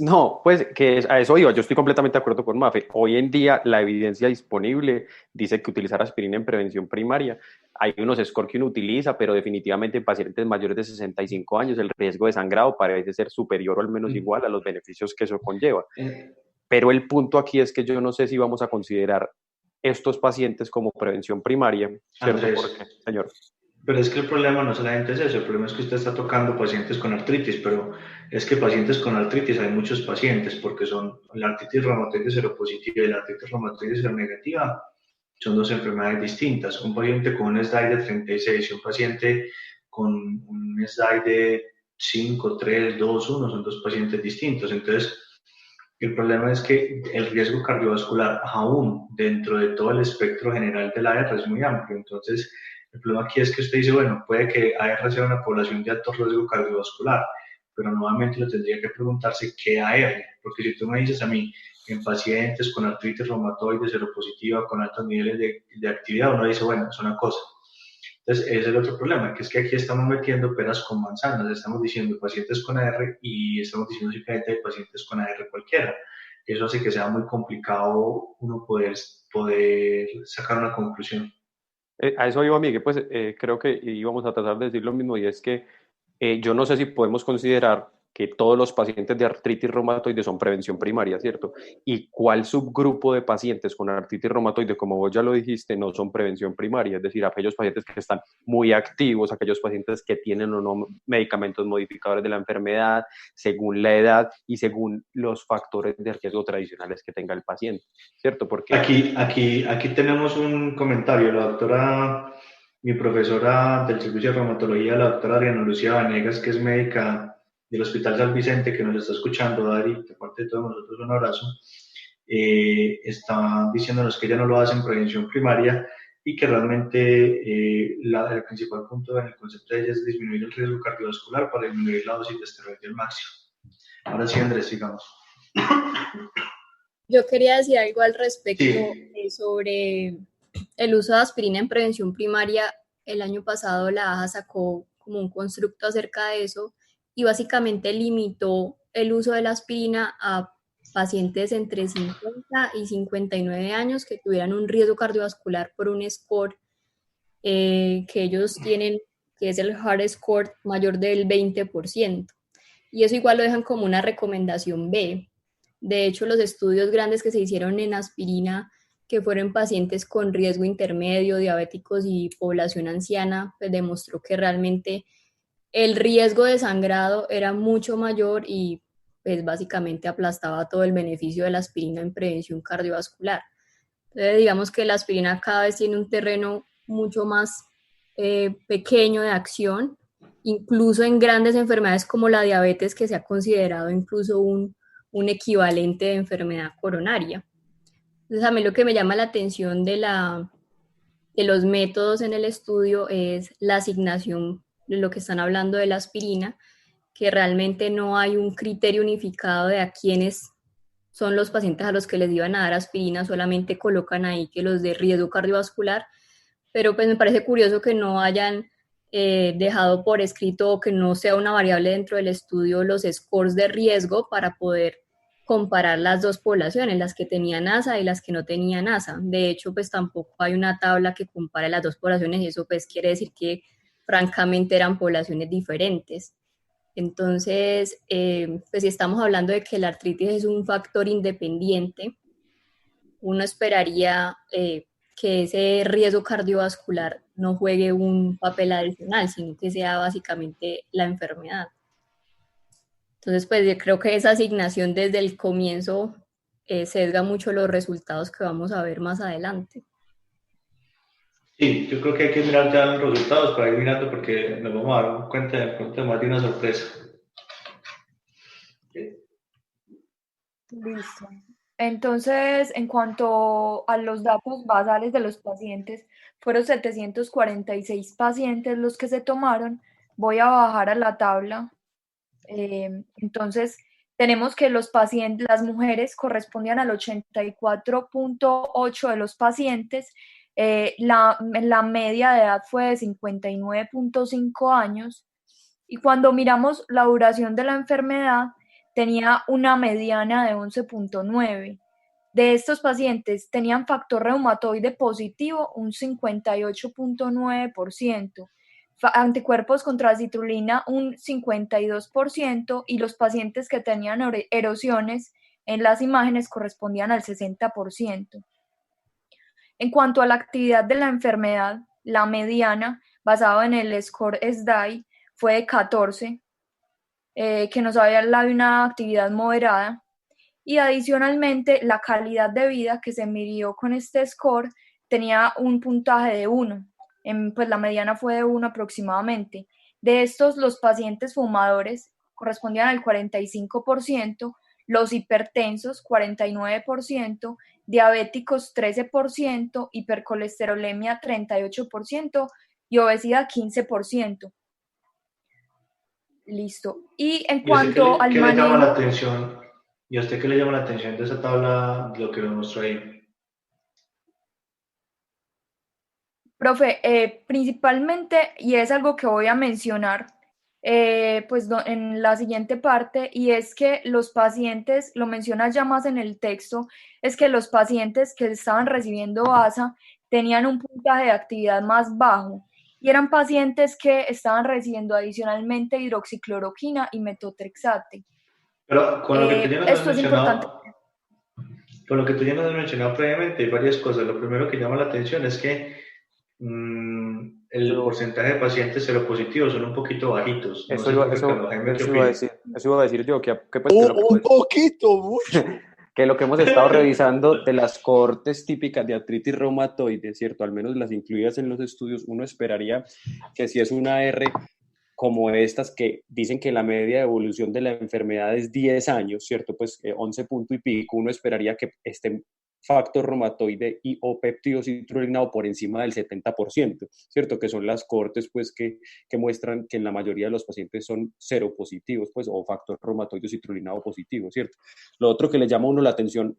No, pues que a eso iba, yo estoy completamente de acuerdo con Mafe. Hoy en día la evidencia disponible dice que utilizar aspirina en prevención primaria, hay unos scores que uno utiliza, pero definitivamente en pacientes mayores de 65 años el riesgo de sangrado parece ser superior o al menos igual a los beneficios que eso conlleva. Pero el punto aquí es que yo no sé si vamos a considerar estos pacientes como prevención primaria, ¿cierto? Porque, señor. Pero es que el problema no solamente es eso, el problema es que usted está tocando pacientes con artritis, pero es que pacientes con artritis hay muchos pacientes, porque son la artritis reumatoide seropositiva y la artritis reumatoide seronegativa, son dos enfermedades distintas. Un paciente con un SDAI de 36 y un paciente con un SDAI de 5, 3, 2, 1 son dos pacientes distintos. Entonces, el problema es que el riesgo cardiovascular, aún dentro de todo el espectro general del AR, es muy amplio. Entonces, el problema aquí es que usted dice, bueno, puede que AR sea una población de alto riesgo cardiovascular, pero nuevamente le tendría que preguntarse qué AR, porque si tú me dices a mí, en pacientes con artritis reumatoide seropositiva, con altos niveles de actividad, uno dice, bueno, es una cosa. Entonces, ese es el otro problema, que es que aquí estamos metiendo peras con manzanas, estamos diciendo pacientes con AR y estamos diciendo simplemente pacientes con AR cualquiera. Eso hace que sea muy complicado uno poder sacar una conclusión. A eso iba, Miguel, pues creo que íbamos a tratar de decir lo mismo y es que yo no sé si podemos considerar que todos los pacientes de artritis reumatoide son prevención primaria, ¿cierto? ¿Y cuál subgrupo de pacientes con artritis reumatoide, como vos ya lo dijiste, no son prevención primaria? Es decir, aquellos pacientes que están muy activos, aquellos pacientes que tienen o no medicamentos modificadores de la enfermedad, según la edad y según los factores de riesgo tradicionales que tenga el paciente, ¿cierto? Porque aquí tenemos un comentario. La doctora, mi profesora del servicio de reumatología, la doctora Adriana Lucía Vanegas, que es médica del Hospital San Vicente, que nos está escuchando, Adri, de parte de todos nosotros un abrazo, está diciéndonos que ella no lo hace en prevención primaria y que realmente el principal punto en el concepto de ella es disminuir el riesgo cardiovascular para disminuir la dosis de esteroide al máximo. Ahora sí, Andrés, sigamos. Yo quería decir algo al respecto Sí. sobre el uso de aspirina en prevención primaria. El año pasado la AJA sacó como un constructo acerca de eso y básicamente limitó el uso de la aspirina a pacientes entre 50 y 59 años que tuvieran un riesgo cardiovascular por un score que ellos tienen, que es el hard score mayor del 20%. Y eso igual lo dejan como una recomendación B. De hecho, los estudios grandes que se hicieron en aspirina, que fueron pacientes con riesgo intermedio, diabéticos y población anciana, pues demostró que realmente el riesgo de sangrado era mucho mayor y pues básicamente aplastaba todo el beneficio de la aspirina en prevención cardiovascular. Entonces digamos que la aspirina cada vez tiene un terreno mucho más pequeño de acción, incluso en grandes enfermedades como la diabetes, que se ha considerado incluso un equivalente de enfermedad coronaria. Entonces a mí lo que me llama la atención de los métodos en el estudio es la asignación de lo que están hablando de la aspirina, que realmente no hay un criterio unificado de a quiénes son los pacientes a los que les iban a dar aspirina, solamente colocan ahí que los de riesgo cardiovascular, pero pues me parece curioso que no hayan dejado por escrito o que no sea una variable dentro del estudio los scores de riesgo para poder comparar las dos poblaciones, las que tenían ASA y las que no tenían ASA. De hecho, pues tampoco hay una tabla que compare las dos poblaciones y eso pues quiere decir que francamente eran poblaciones diferentes. Entonces, pues si estamos hablando de que la artritis es un factor independiente, uno esperaría que ese riesgo cardiovascular no juegue un papel adicional, sino que sea básicamente la enfermedad. Entonces, pues yo creo que esa asignación desde el comienzo sesga mucho los resultados que vamos a ver más adelante. Sí, yo creo que hay que mirar ya los resultados para ir mirando porque nos vamos a dar cuenta de pronto más de una sorpresa. Listo. Entonces, en cuanto a los datos basales de los pacientes, fueron 746 pacientes los que se tomaron. Voy a bajar a la tabla. Entonces, tenemos que los pacientes, las mujeres correspondían al 84.8 de los pacientes. La media de edad fue de 59.5 años. Y cuando miramos la duración de la enfermedad, tenía una mediana de 11.9. De estos pacientes tenían factor reumatoide positivo un 58.9%, anticuerpos contra citrulina un 52% y los pacientes que tenían erosiones en las imágenes correspondían al 60%. En cuanto a la actividad de la enfermedad, la mediana, basado en el score SDAI, fue de 14, que nos había dado una actividad moderada, y adicionalmente la calidad de vida que se midió con este score tenía un puntaje de 1, pues la mediana fue de 1 aproximadamente. De estos, los pacientes fumadores correspondían al 45%, los hipertensos 49%, diabéticos 13%, hipercolesterolemia 38% y obesidad 15%. Listo. Y en cuanto al ¿Qué le llama la manejo... atención? ¿Y a usted qué le llama la atención de esa tabla, de lo que nos mostró ahí? Profe, principalmente, y es algo que voy a mencionar pues en la siguiente parte, y es que los pacientes, lo menciona ya más en el texto, es que los pacientes que estaban recibiendo ASA tenían un puntaje de actividad más bajo, y eran pacientes que estaban recibiendo adicionalmente hidroxicloroquina y metotrexate. Pero con lo que tú ya nos has Esto es importante. mencionado, con lo que tú ya nos has mencionado previamente, hay varias cosas. Lo primero que llama la atención es que el porcentaje de pacientes seropositivos son un poquito bajitos. No sé, profe Carlos Jaime, ¿qué opina? Eso iba a decir yo, Un poquito, mucho. que lo que hemos estado revisando de las cohortes típicas de artritis reumatoide, ¿cierto? Al menos las incluidas en los estudios, uno esperaría que si es una R como estas que dicen que la media de evolución de la enfermedad es 10 años, ¿cierto? Pues 11 punto y pico, uno esperaría que este factor reumatoide y o péptido citrullinado por encima del 70%, ¿cierto? Que son las cohortes pues que muestran que en la mayoría de los pacientes son seropositivos, pues, o factor reumatoide citrullinado positivo, ¿cierto? Lo otro que le llama a uno la atención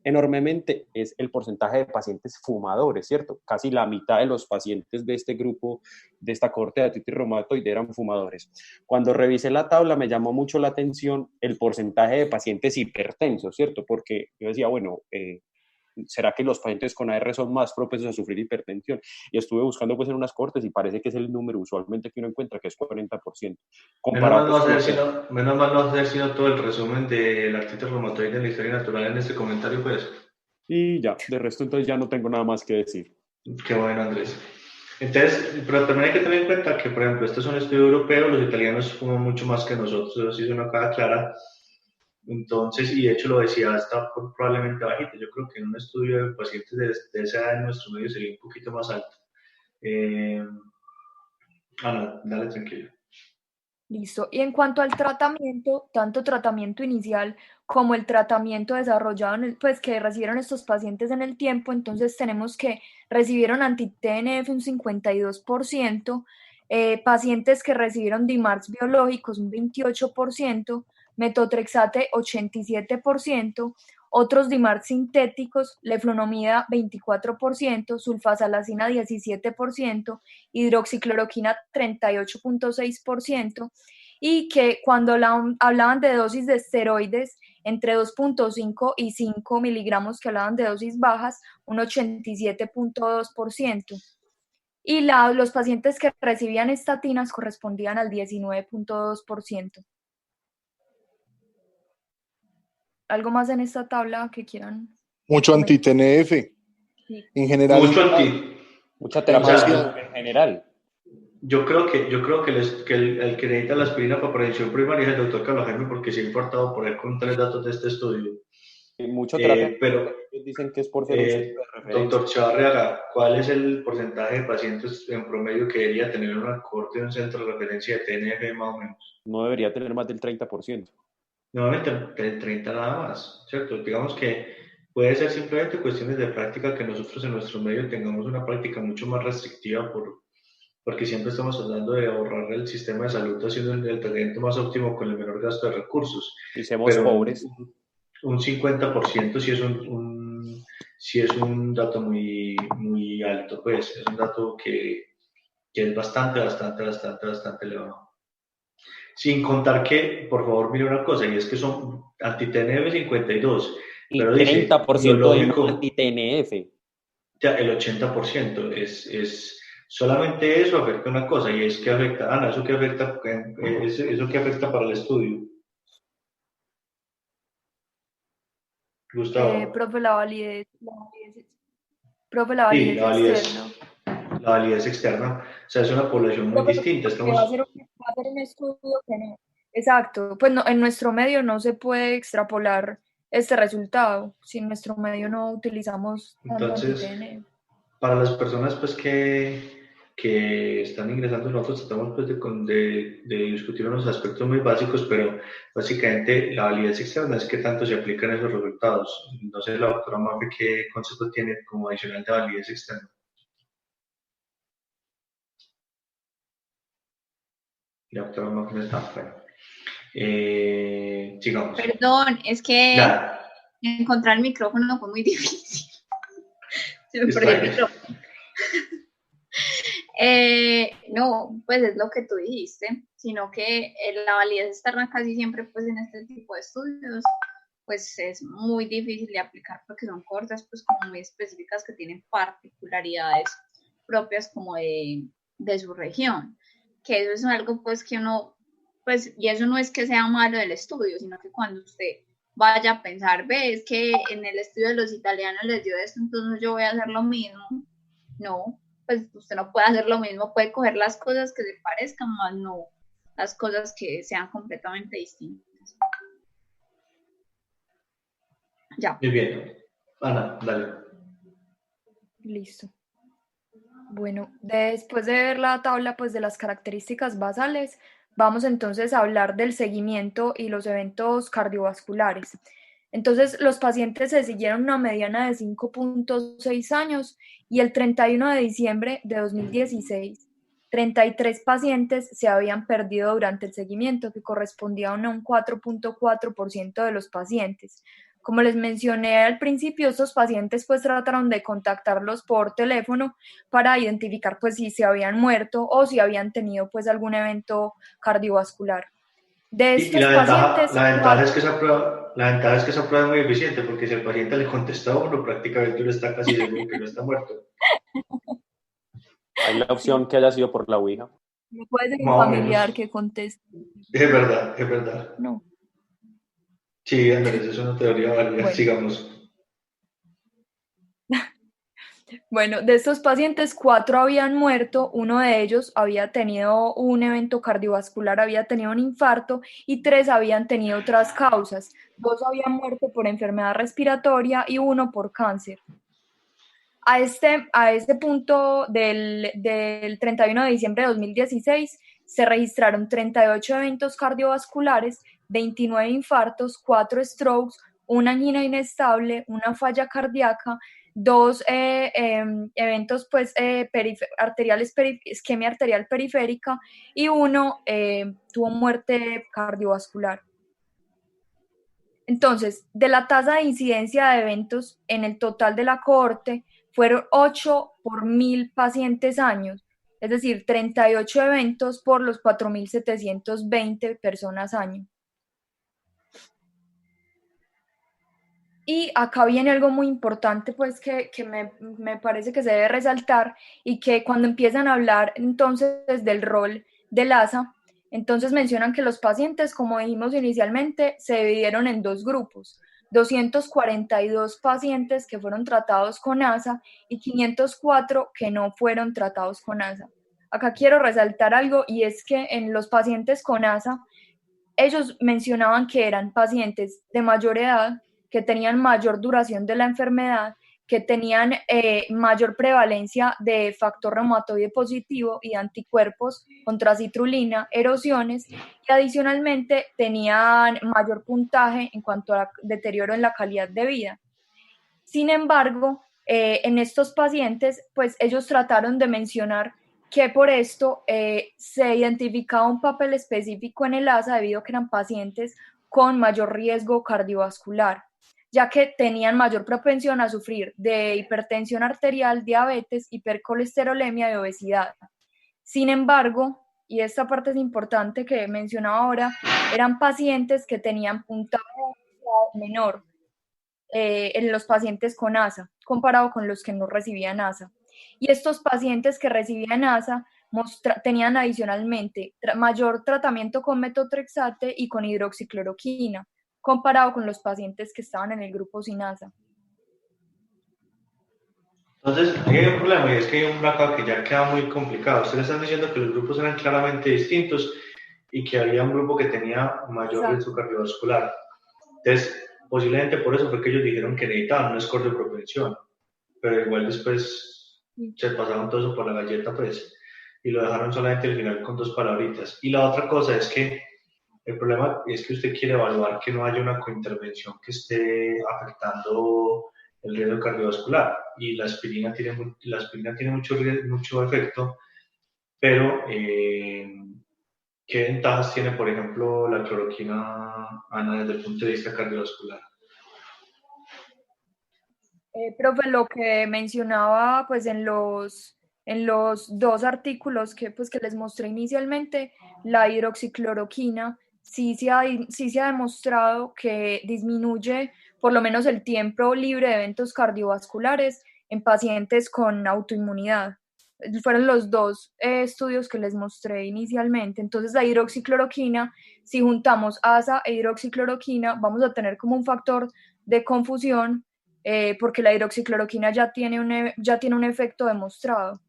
enormemente es el porcentaje de pacientes fumadores, ¿cierto? Casi la mitad de los pacientes de este grupo, de esta cohorte de artritis reumatoide eran fumadores. Cuando revisé la tabla me llamó mucho la atención el porcentaje de pacientes hipertensos, ¿cierto? Porque yo decía, bueno, ¿será que los pacientes con AR son más propensos a sufrir hipertensión? Y estuve buscando pues en unas cohortes y parece que es el número usualmente que uno encuentra, que es 40%. Menos mal, menos mal no hacer sino todo el resumen de la artritis reumatoide en la historia natural en este comentario, pues. Y ya, de resto entonces ya no tengo nada más que decir. Qué bueno, Andrés. Entonces, pero también hay que tener en cuenta que, por ejemplo, este es un estudio europeo, los italianos fuman mucho más que nosotros, eso sí es una cosa clara. Entonces, y de hecho lo decía, está probablemente bajito. Yo creo que en un estudio de pacientes de esa edad en nuestro medio sería un poquito más alto. Ana, dale tranquilo. Listo. Y en cuanto al tratamiento, tanto tratamiento inicial como el tratamiento desarrollado, pues que recibieron estos pacientes en el tiempo, entonces tenemos que recibieron anti-TNF un 52%, pacientes que recibieron DMARDs biológicos un 28%, metotrexate 87%, otros DMARDs sintéticos, leflunomida 24%, sulfasalacina 17%, hidroxicloroquina 38.6%, y que cuando hablaban de dosis de esteroides entre 2.5 y 5 miligramos, que hablaban de dosis bajas, un 87.2%. Y los pacientes que recibían estatinas correspondían al 19.2%. ¿Algo más en esta tabla que quieran? Mucho anti-TNF. Sí. En general. Mucha terapia en general. Yo creo que el que necesita la aspirina para prevención primaria es el doctor Carlos Jaime, porque sí ha importado por él con 3 datos de este estudio. Mucho terapia, pero dicen que es por ser un centro de referencia. Doctor Chavarriaga, ¿cuál es el porcentaje de pacientes en promedio que debería tener una cohorte de un centro de referencia de TNF más o menos? No debería tener más del 30%. Nuevamente, el 30 nada más, ¿cierto? Digamos que puede ser simplemente cuestiones de práctica, que nosotros en nuestro medio tengamos una práctica mucho más restrictiva porque siempre estamos hablando de ahorrar el sistema de salud haciendo el tratamiento más óptimo con el menor gasto de recursos. Y somos pobres. Un 50% sí es un dato muy, muy alto, pues es un dato que es bastante elevado. Sin contar que, por favor, mire una cosa, y es que son anti-TNF 52, y pero 30% de anti-TNF. Ya, el 80% es solamente eso afecta una cosa, y es que afecta, Ana, eso que afecta para el estudio. Gustavo. Profe, la validez externa. La validez externa, o sea, es una población muy distinta. Va a ser un estudio que no. Exacto, pues no, en nuestro medio no se puede extrapolar este resultado, si en nuestro medio no utilizamos tanto anti-TNF. Para las personas pues que están ingresando, nosotros tratamos pues de discutir unos aspectos muy básicos, pero básicamente la validez externa es que tanto se aplican esos resultados. No sé, la doctora Mafe, ¿qué concepto tiene como adicional de validez externa? La doctora Mafe no está fuera. Sigamos. Perdón, es que encontrar el micrófono fue muy difícil. Se me perdió el micrófono. No, pues es lo que tú dijiste, sino que la validez externa casi siempre pues en este tipo de estudios pues es muy difícil de aplicar porque son cortas, pues como muy específicas, que tienen particularidades propias como de de su región, que eso es algo pues que uno, pues, y eso no es que sea malo del estudio, sino que cuando usted vaya a pensar, ve, es que en el estudio de los italianos les dio esto, entonces yo voy a hacer lo mismo. No, pues usted no puede hacer lo mismo, puede coger las cosas que se parezcan, más no las cosas que sean completamente distintas. Ya. Muy bien. Ana, dale. Listo. Bueno, después de ver la tabla pues, de las características basales, vamos entonces a hablar del seguimiento y los eventos cardiovasculares. Entonces, los pacientes se siguieron una mediana de 5.6 años y el 31 de diciembre de 2016, 33 pacientes se habían perdido durante el seguimiento, que correspondía a un 4.4% de los pacientes. Como les mencioné al principio, estos pacientes pues trataron de contactarlos por teléfono para identificar pues si se habían muerto o si habían tenido pues algún evento cardiovascular. De Y estos pacientes, la ventaja es que esa prueba es muy eficiente, porque si el paciente le contesta a uno, prácticamente uno está casi seguro que no está muerto. Hay la opción que haya sido por la Ouija. no puede ser un Más o familiar menos. que conteste. Es verdad, es verdad. No. Sí, Andrés, es una teoría válida. Bueno. Sigamos. Bueno, de estos pacientes, 4 habían muerto, uno de ellos había tenido un evento cardiovascular, había tenido un infarto y 3 habían tenido otras causas. 2 habían muerto por enfermedad respiratoria y 1 por cáncer. A este punto del 31 de diciembre de 2016 se registraron 38 eventos cardiovasculares, 29 infartos, 4 strokes, una angina inestable, una falla cardíaca, 2 eventos pues, isquemia arterial periférica y 1 tuvo muerte cardiovascular. Entonces, de la tasa de incidencia de eventos en el total de la cohorte, fueron 8 por 1.000 pacientes años, es decir, 38 eventos por los 4.720 personas año. Y acá viene algo muy importante, pues, que me parece que se debe resaltar, y que cuando empiezan a hablar entonces del rol del ASA, entonces mencionan que los pacientes, como dijimos inicialmente, se dividieron en 2 grupos. 242 pacientes que fueron tratados con ASA y 504 que no fueron tratados con ASA. Acá quiero resaltar algo, y es que en los pacientes con ASA, ellos mencionaban que eran pacientes de mayor edad, que tenían mayor duración de la enfermedad, que tenían mayor prevalencia de factor reumatoide positivo y de anticuerpos contra citrulina, erosiones, y adicionalmente tenían mayor puntaje en cuanto a deterioro en la calidad de vida. Sin embargo, en estos pacientes, pues ellos trataron de mencionar que por esto se identificaba un papel específico en el ASA debido a que eran pacientes con mayor riesgo cardiovascular, ya que tenían mayor propensión a sufrir de hipertensión arterial, diabetes, hipercolesterolemia y obesidad. Sin embargo, y esta parte es importante que mencionaba ahora, eran pacientes que tenían puntaje menor en los pacientes con ASA, comparado con los que no recibían ASA. Y estos pacientes que recibían ASA tenían adicionalmente mayor tratamiento con metotrexate y con hidroxicloroquina, comparado con los pacientes que estaban en el grupo sin ASA. Entonces, hay un problema, y es que hay un acá que ya queda muy complicado. Ustedes están diciendo que los grupos eran claramente distintos y que había un grupo que tenía mayor riesgo cardiovascular. Entonces, posiblemente por eso fue que ellos dijeron que necesitaban un score de propensión, pero igual después se pasaron todo eso por la galleta, pues, y lo dejaron solamente al final con 2 palabritas. Y la otra cosa es que el problema es que usted quiere evaluar que no haya una cointervención que esté afectando el riesgo cardiovascular, y la aspirina tiene mucho efecto, pero ¿qué ventajas tiene, por ejemplo, la cloroquina, Ana, desde el punto de vista cardiovascular? Profe, lo que mencionaba pues en los 2 artículos que les mostré inicialmente, la hidroxicloroquina sí se ha demostrado que disminuye por lo menos el tiempo libre de eventos cardiovasculares en pacientes con autoinmunidad. fueron los dos estudios que les mostré inicialmente. Entonces la hidroxicloroquina, si juntamos ASA e hidroxicloroquina, vamos a tener como un factor de confusión porque la hidroxicloroquina ya tiene un efecto demostrado.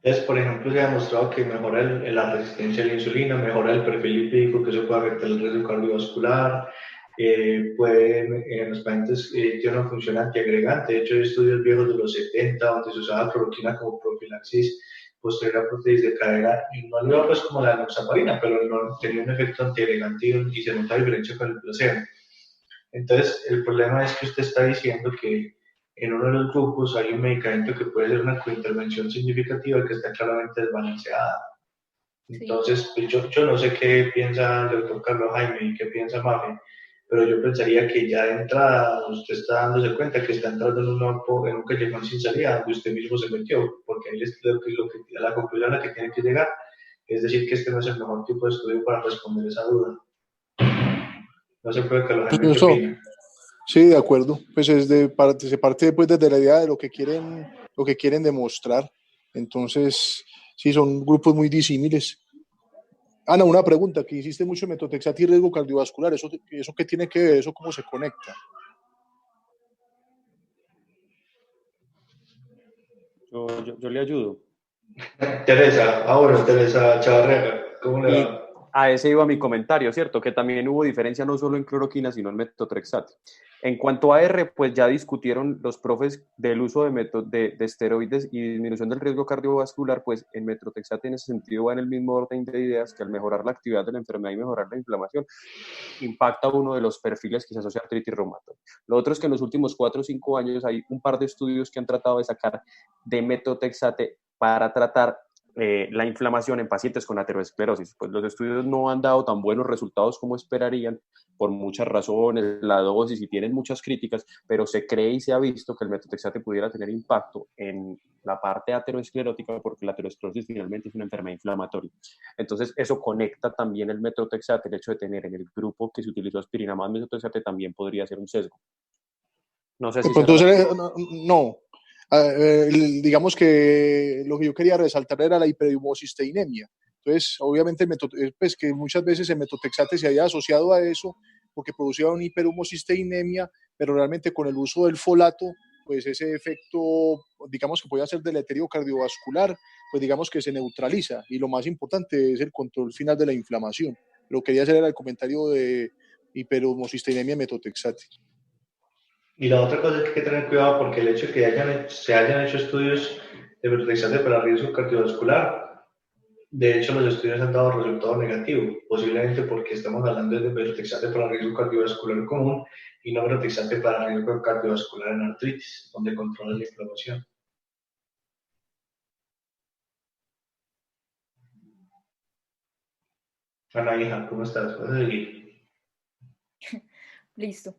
Entonces, por ejemplo, se ha demostrado que mejora la resistencia a la insulina, mejora el perfil lipídico, que eso puede afectar el riesgo cardiovascular, en los pacientes tiene una función antiagregante. De hecho, hay estudios viejos de los 70 donde se usaba cloroquina como profilaxis posterior a prótesis de cadera, y no le pues como la noxaparina, pero no tenía un efecto antiagregante y se nota diferencia con el placebo. Entonces, el problema es que usted está diciendo que en uno de los grupos hay un medicamento que puede ser una cointervención significativa y que está claramente desbalanceada. Entonces, pues yo no sé qué piensa el doctor Carlos Jaime y qué piensa Mafe, pero yo pensaría que ya de entrada usted está dándose cuenta que está entrando en un callejón sin salida donde usted mismo se metió, porque ahí es la conclusión a la que tiene que llegar, es decir, que este no es el mejor tipo de estudio para responder esa duda. No se puede, Carlos Jaime, ¿qué opina? Sí, de acuerdo. Pues se parte pues desde la idea de lo que quieren demostrar. Entonces, sí, son grupos muy disímiles. Ana, una pregunta, que hiciste mucho metotrexato y riesgo cardiovascular, ¿eso qué tiene que ver? ¿Eso cómo se conecta? Yo le ayudo. Teresa Chavarrera, ¿cómo le va? A ese iba mi comentario, ¿cierto? Que también hubo diferencia no solo en cloroquina, sino en metotrexato. En cuanto a R, pues ya discutieron los profes del uso de esteroides y disminución del riesgo cardiovascular, pues en metotrexato en ese sentido va en el mismo orden de ideas, que al mejorar la actividad de la enfermedad y mejorar la inflamación, impacta uno de los perfiles que se asocia a artritis reumatoide. Lo otro es que en los últimos 4 o 5 años hay un par de estudios que han tratado de sacar de metotrexato para tratar la inflamación en pacientes con aterosclerosis. Pues los estudios no han dado tan buenos resultados como esperarían por muchas razones, la dosis y tienen muchas críticas, pero se cree y se ha visto que el metotrexato pudiera tener impacto en la parte aterosclerótica porque la aterosclerosis finalmente es una enfermedad inflamatoria. Entonces eso conecta también el metotrexato, el hecho de tener en el grupo que se utilizó aspirina más metotrexato también podría ser un sesgo. No sé si entonces, no. Digamos que lo que yo quería resaltar era la hiperhemocisteinemia. Entonces, obviamente, pues que muchas veces el metotrexato se había asociado a eso porque producía una hiperhemocisteinemia, pero realmente con el uso del folato, pues ese efecto, digamos que puede ser deleterio cardiovascular, pues digamos que se neutraliza. Y lo más importante es el control final de la inflamación. Lo que quería hacer era el comentario de hiperhemocisteinemia metotrexato. Y la otra cosa es que hay que tener cuidado porque el hecho de que se hayan hecho estudios de metotrexato para riesgo cardiovascular, de hecho los estudios han dado resultado negativo, posiblemente porque estamos hablando de metotrexato para riesgo cardiovascular común y no metotrexato para riesgo cardiovascular en artritis, donde controla la inflamación. Ana, hija, ¿cómo estás? ¿Vas a seguir? Listo.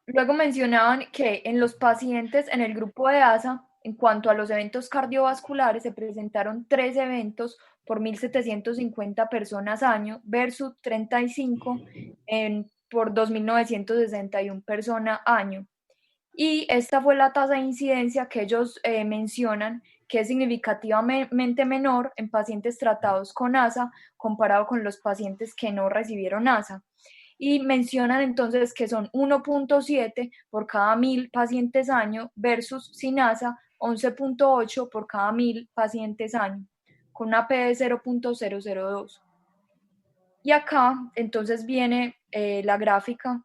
Luego mencionaban que en los pacientes en el grupo de ASA, en cuanto a los eventos cardiovasculares, se presentaron 3 eventos por 1.750 personas año versus 35 por 2.961 personas año. Y esta fue la tasa de incidencia que ellos mencionan que es significativamente menor en pacientes tratados con ASA comparado con los pacientes que no recibieron ASA. Y mencionan entonces que son 1.7 por cada 1.000 pacientes año versus sin ASA 11.8 por cada 1.000 pacientes año, con una P de 0.002. Y acá entonces viene la gráfica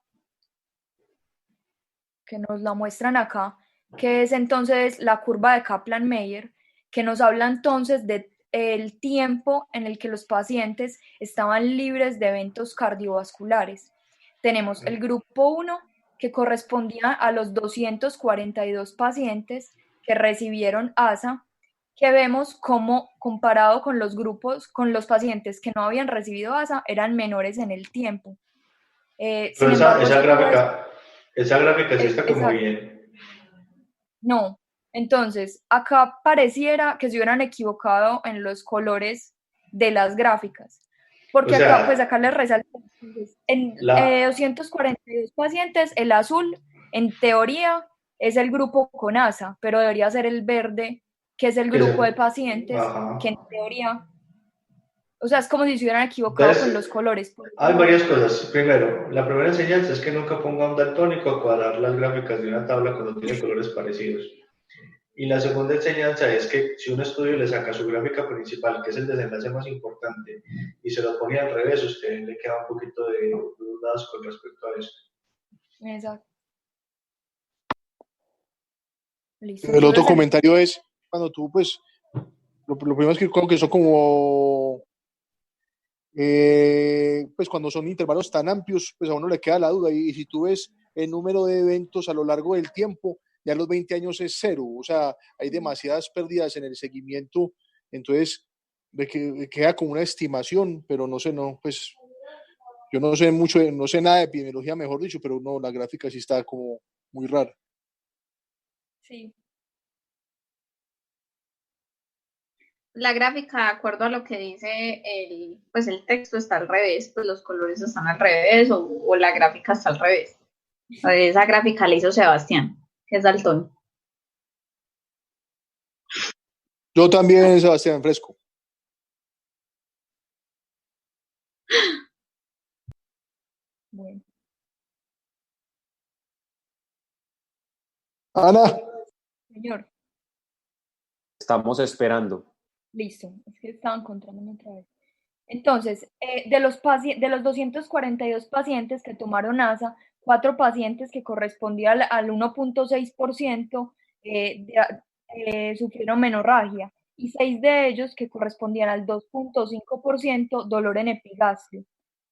que nos la muestran acá, que es entonces la curva de Kaplan-Meier, que nos habla entonces de el tiempo en el que los pacientes estaban libres de eventos cardiovasculares. Tenemos el grupo 1, que correspondía a los 242 pacientes que recibieron ASA, que vemos cómo comparado con los grupos, con los pacientes que no habían recibido ASA, eran menores en el tiempo. Pero esa gráfica sí está como bien. No, entonces acá pareciera que se hubieran equivocado en los colores de las gráficas, porque acá les resalto, en 242 pacientes, el azul en teoría es el grupo con ASA, pero debería ser el verde que es el Que es grupo de el- pacientes Ajá. que en teoría, o sea, es como si se hubieran equivocado con los Entonces, colores. hay varias cosas. Primero, la primera enseñanza es que nunca ponga un daltónico a cuadrar las gráficas de una tabla cuando tiene colores parecidos. Y la segunda enseñanza es que si un estudio le saca su gráfica principal, que es el desenlace más importante, y se lo pone al revés, usted le queda un poquito de dudas con respecto a eso. Exacto. Listo. El otro Entonces, comentario es, cuando tú, pues, lo primero es que creo que son como, pues cuando son intervalos tan amplios, pues a uno le queda la duda. Y si tú ves el número de eventos a lo largo del tiempo, ya a los 20 años es cero. O sea, hay demasiadas pérdidas en el seguimiento. Entonces, queda como una estimación, pero no sé, no, pues yo no sé mucho, no sé nada de epidemiología, mejor dicho, pero no, la gráfica sí está como muy rara. sí. La gráfica, de acuerdo a lo que dice pues el texto, está al revés, pues los colores están al revés o la gráfica está al revés. Esa gráfica la hizo Sebastián, que es daltónico. Yo también, Sebastián Fresco. Bueno, Ana, señor, Estamos esperando. listo. Es que estaba encontrándome otra vez. Entonces, de los 242 pacientes que tomaron ASA, 4 pacientes que correspondían al 1.6% sufrieron menorragia y 6 de ellos que correspondían al 2.5% dolor en epigastrio.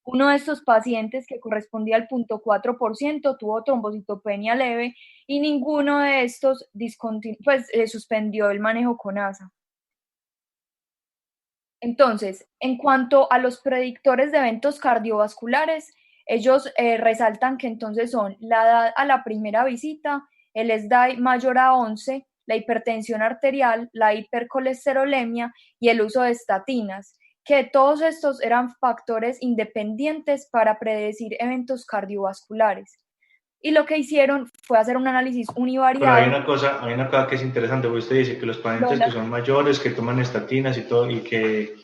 Uno de estos pacientes que correspondía al 0.4% tuvo trombocitopenia leve y ninguno de estos suspendió el manejo con ASA. Entonces, en cuanto a los predictores de eventos cardiovasculares, ellos resaltan que entonces son la edad a la primera visita, el SDAI mayor a 11, la hipertensión arterial, la hipercolesterolemia y el uso de estatinas, que todos estos eran factores independientes para predecir eventos cardiovasculares. Y lo que hicieron fue hacer un análisis Pero univariado. hay una cosa que es interesante, porque usted dice que los Lo de pacientes que las- son mayores, que toman estatinas y todo, y que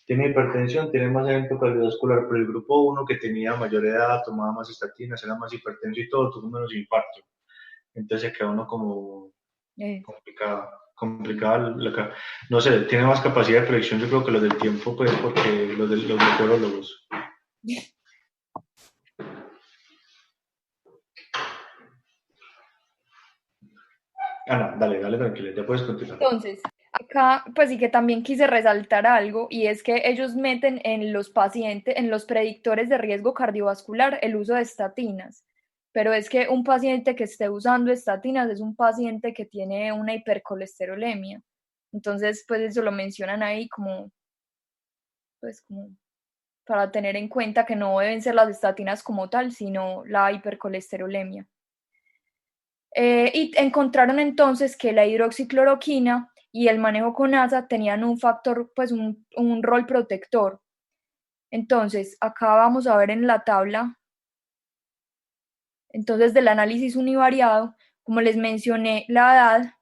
tienen hipertensión, tienen más evento cardiovascular, pero el grupo uno que tenía mayor edad, tomaba más estatinas, era más hipertenso y todo, tuvo menos infarto. Entonces se queda uno como eh, complicado, no sé, tiene más capacidad de predicción, yo creo que los del tiempo, pues, porque los meteorólogos. Ana, dale, tranquila, ya puedes continuar. Entonces, acá, pues sí que también quise resaltar algo, y es que ellos meten en los pacientes, en los predictores de riesgo cardiovascular, el uso de estatinas. Pero es que un paciente que esté usando estatinas es un paciente que tiene una hipercolesterolemia. Entonces, pues eso lo mencionan ahí como para tener en cuenta que no deben ser las estatinas como tal, sino la hipercolesterolemia. Y encontraron entonces que la hidroxicloroquina y el manejo con ASA tenían un factor, pues un rol protector. Entonces, acá vamos a ver en la tabla, entonces del análisis univariado, como les mencioné, la edad,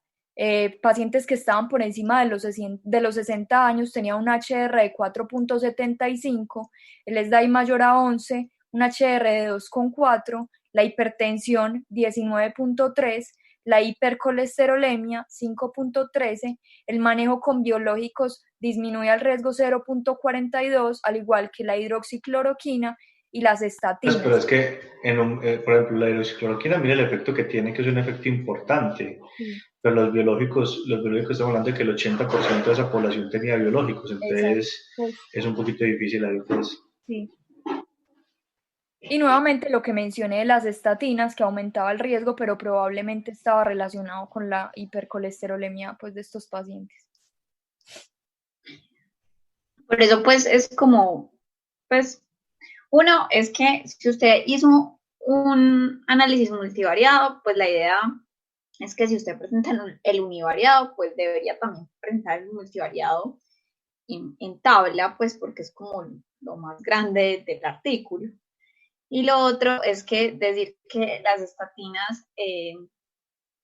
pacientes que estaban por encima de los 60 años tenían un HR de 4.75, el SDAI mayor a 11, un HR de 2.4, la hipertensión 19.3, la hipercolesterolemia 5.13, el manejo con biológicos disminuye el riesgo 0.42, al igual que la hidroxicloroquina y las Pues, pero es estatinas. que, por ejemplo, la hidroxicloroquina, mira el efecto que tiene, que es un efecto importante. Sí, Pero los biológicos estamos hablando de que el 80% de esa población tenía biológicos, exacto. entonces Pues, es un poquito difícil ahí, pues. sí. Y nuevamente lo que mencioné de las estatinas, que aumentaba el riesgo, pero probablemente estaba relacionado con la hipercolesterolemia, pues, de estos pacientes. Por eso, pues, es como, pues, uno es que si usted hizo un análisis multivariado, pues la idea es que si usted presenta el univariado, pues debería también presentar el multivariado en tabla, pues porque es como lo más grande del artículo. Y lo otro es que decir que las estatinas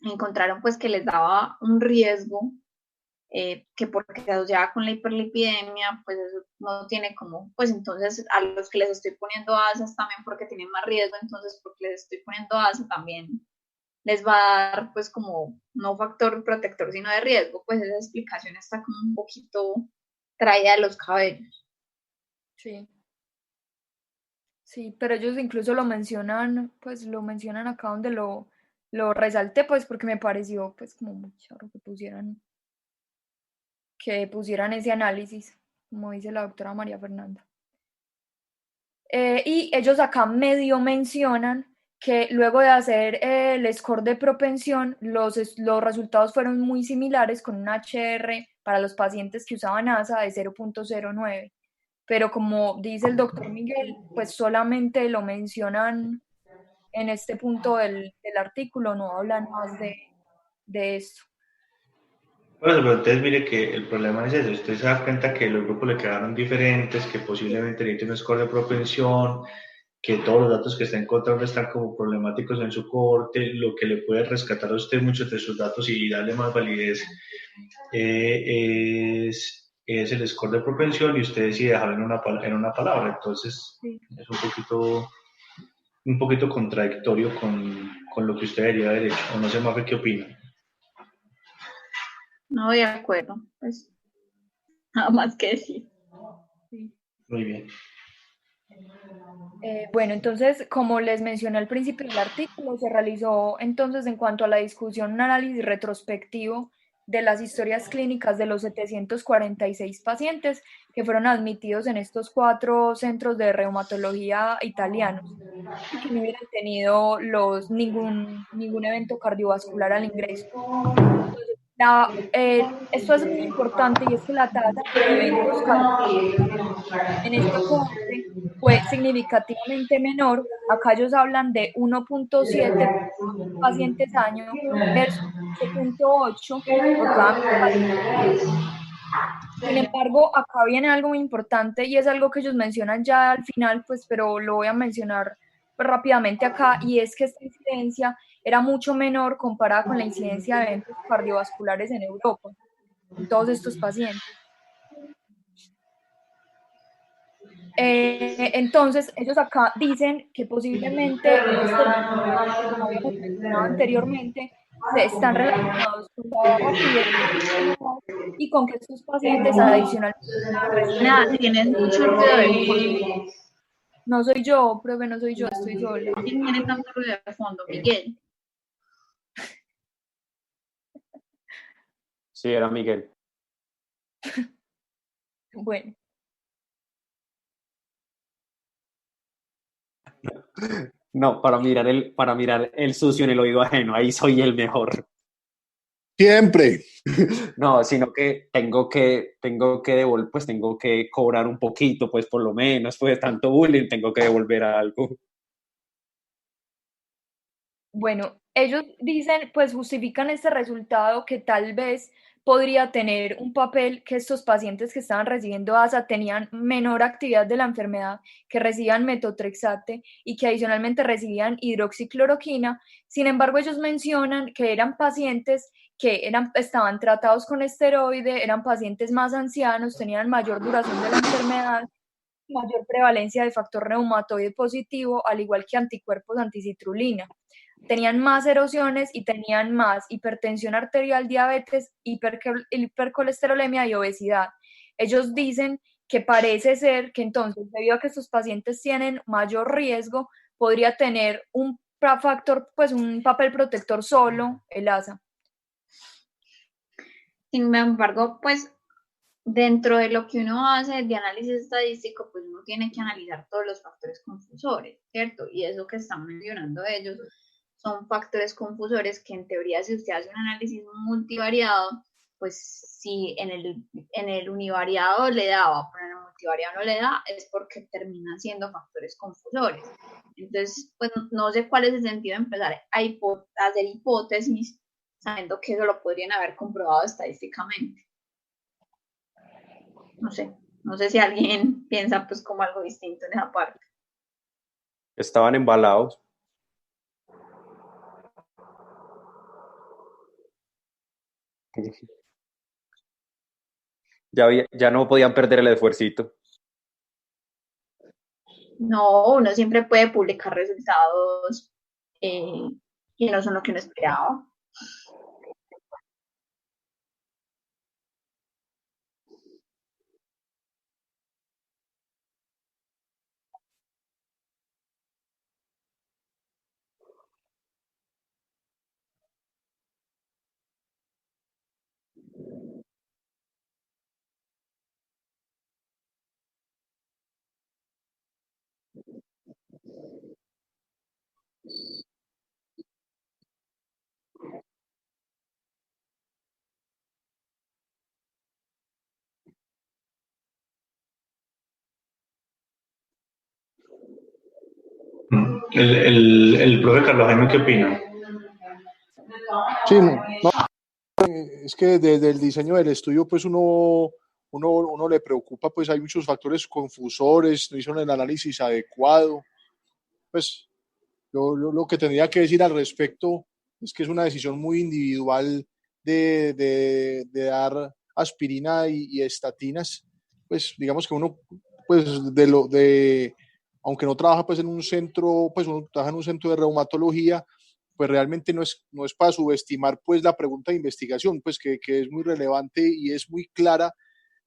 encontraron pues que les daba un riesgo que porque asociada con la hiperlipidemia, pues eso no tiene como, pues entonces a los que les estoy poniendo ASAs también porque tienen más riesgo, entonces porque les estoy poniendo ASA también les va a dar pues como no factor protector sino de riesgo, pues esa explicación está como un poquito traída de los cabellos. Sí. Sí, pero ellos incluso lo mencionan, pues lo mencionan acá donde lo resalté, pues porque me pareció pues como muy charro que pusieran ese análisis, como dice la doctora María Fernanda. Y ellos acá medio mencionan que luego de hacer el score de propensión, los resultados fueron muy similares con un HR para los pacientes que usaban ASA de 0.09. Pero como dice el doctor Miguel, pues solamente lo mencionan en este punto del artículo, no hablan más de esto. Bueno, pero entonces mire que el problema es ese, usted se da cuenta que los grupos le quedaron diferentes, que posiblemente necesite un score de propensión, que todos los datos que está encontrando están como problemáticos en su corte, lo que le puede rescatar a usted muchos de sus datos y darle más validez es el score de propensión y usted decide dejarlo en una palabra. Entonces Sí. es un poquito contradictorio con lo que usted debería haber hecho. O no sé, Mafe, ¿qué opina? No, de acuerdo, pues nada más que decir. Sí. Muy bien. Bueno, entonces, como les mencioné al principio del artículo, se realizó entonces en cuanto a la discusión un análisis retrospectivo de las historias clínicas de los 746 pacientes que fueron admitidos en estos 4 centros de reumatología italianos y que no hubieran tenido ningún evento cardiovascular al ingreso. Esto es muy importante y es que la tasa de eventos cardiovasculares en esta cohorte fue significativamente menor. Acá ellos hablan de 1.7 pacientes año versus 8.8 por cada 1.000 pacientes. Sin embargo, acá viene algo muy importante y es algo que ellos mencionan ya al final, pues, pero lo voy a mencionar pues, rápidamente acá, y es que esta incidencia era mucho menor comparada con la incidencia de eventos cardiovasculares en Europa, en todos estos pacientes. Entonces, ellos acá dicen que posiblemente estos resultados, como habíamos mencionado anteriormente, están relacionados con la rapidez y con que estos pacientes adicionalmente estaban Nada, recibiendo. tienes mucho ruido de fondo. No soy yo, profe, no soy yo, estoy sola. ¿Quién tiene tanto ruido de fondo? Miguel. Sí, era Miguel. Bueno, No, para mirar el sucio en el oído ajeno, ahí soy el mejor. Siempre. No, sino que tengo que devolver, pues tengo que cobrar un poquito, pues por lo menos, pues de tanto bullying, tengo que devolver algo. bueno, ellos dicen, pues justifican este resultado que tal vez podría tener un papel que estos pacientes que estaban recibiendo ASA tenían menor actividad de la enfermedad, que recibían metotrexate y que adicionalmente recibían hidroxicloroquina. Sin embargo, ellos mencionan que eran pacientes que estaban tratados con esteroide, eran pacientes más ancianos, tenían mayor duración de la enfermedad, mayor prevalencia de factor reumatoide positivo, al igual que anticuerpos anticitrulina. Tenían más erosiones y tenían más hipertensión arterial, diabetes, hipercolesterolemia y obesidad. Ellos dicen que parece ser que entonces, debido a que estos pacientes tienen mayor riesgo, podría tener un factor, pues un papel protector solo el ASA. Sin embargo, pues dentro de lo que uno hace de análisis estadístico, pues uno tiene que analizar todos los factores confusores, ¿cierto? Y eso que están mencionando ellos son factores confusores que en teoría si usted hace un análisis multivariado, pues si en el univariado le daba, pero en el multivariado no le da, es porque terminan siendo factores confusores. Entonces, pues no sé cuál es el sentido de empezar a hacer hipótesis sabiendo que eso lo podrían haber comprobado estadísticamente. No sé si alguien piensa pues como algo distinto en esa parte. Estaban embalados. Ya no podían perder el esfuercito. No, uno siempre puede publicar resultados que no son lo que uno esperaba. El profe Carlos Jaime, ¿qué opina? Sí, no, es que desde el diseño del estudio, pues uno le preocupa, pues hay muchos factores confusores, no hicieron el análisis adecuado. Pues yo lo que tendría que decir al respecto es que es una decisión muy individual de dar aspirina y estatinas. Pues digamos que uno, pues aunque no trabaja pues en un centro, pues uno trabaja en un centro de reumatología, pues realmente no es para subestimar pues la pregunta de investigación, pues que es muy relevante y es muy clara,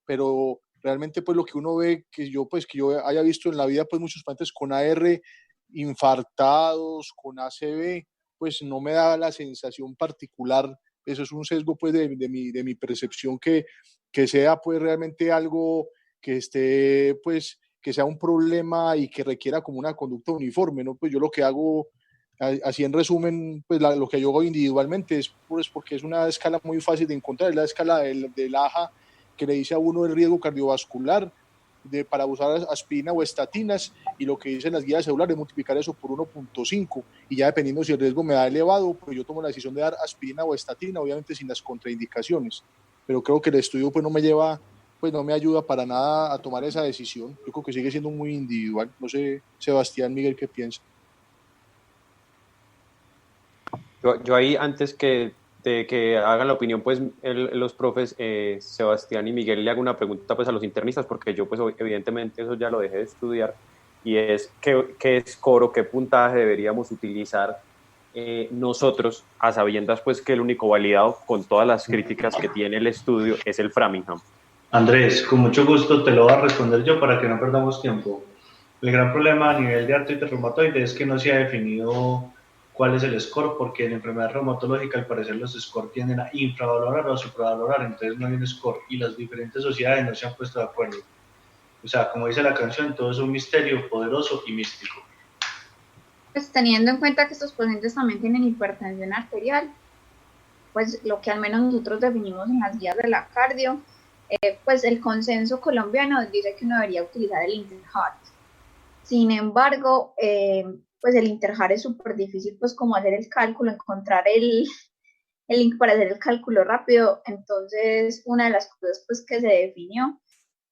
pero realmente pues lo que uno ve, que yo haya visto en la vida pues muchos pacientes con AR infartados, con ACV, pues no me da la sensación particular, eso es un sesgo pues de mi percepción que sea pues realmente algo que esté pues que sea un problema y que requiera como una conducta uniforme, ¿no? Pues yo lo que hago, así en resumen, pues lo que yo hago individualmente es pues porque es una escala muy fácil de encontrar, es la escala del AJA que le dice a uno el riesgo cardiovascular para usar aspirina o estatinas, y lo que dicen las guías celulares es multiplicar eso por 1.5, y ya dependiendo si el riesgo me da elevado, pues yo tomo la decisión de dar aspirina o estatina, obviamente sin las contraindicaciones, pero creo que el estudio pues no me ayuda para nada a tomar esa decisión. Yo creo que sigue siendo muy individual. No sé, Sebastián, Miguel, ¿qué piensa? Yo ahí, antes de que hagan la opinión, pues los profes Sebastián y Miguel, le hago una pregunta pues a los internistas, porque yo pues evidentemente eso ya lo dejé de estudiar, y es qué score o qué puntaje deberíamos utilizar nosotros, a sabiendas pues que el único validado con todas las críticas que tiene el estudio es el Framingham. Andrés, con mucho gusto te lo voy a responder yo para que no perdamos tiempo. El gran problema a nivel de artritis reumatoide es que no se ha definido cuál es el score, porque en enfermedad reumatológica al parecer los scores tienden a infravalorar o a supravalorar, entonces no hay un score y las diferentes sociedades no se han puesto de acuerdo. O sea, como dice la canción, todo es un misterio poderoso y místico. Pues teniendo en cuenta que estos pacientes también tienen hipertensión arterial, pues lo que al menos nosotros definimos en las guías de la cardio, pues el consenso colombiano dice que uno debería utilizar el Interheart. Sin embargo, pues el Interheart es súper difícil, pues como hacer el cálculo, encontrar el link para hacer el cálculo rápido. Entonces, una de las cosas pues que se definió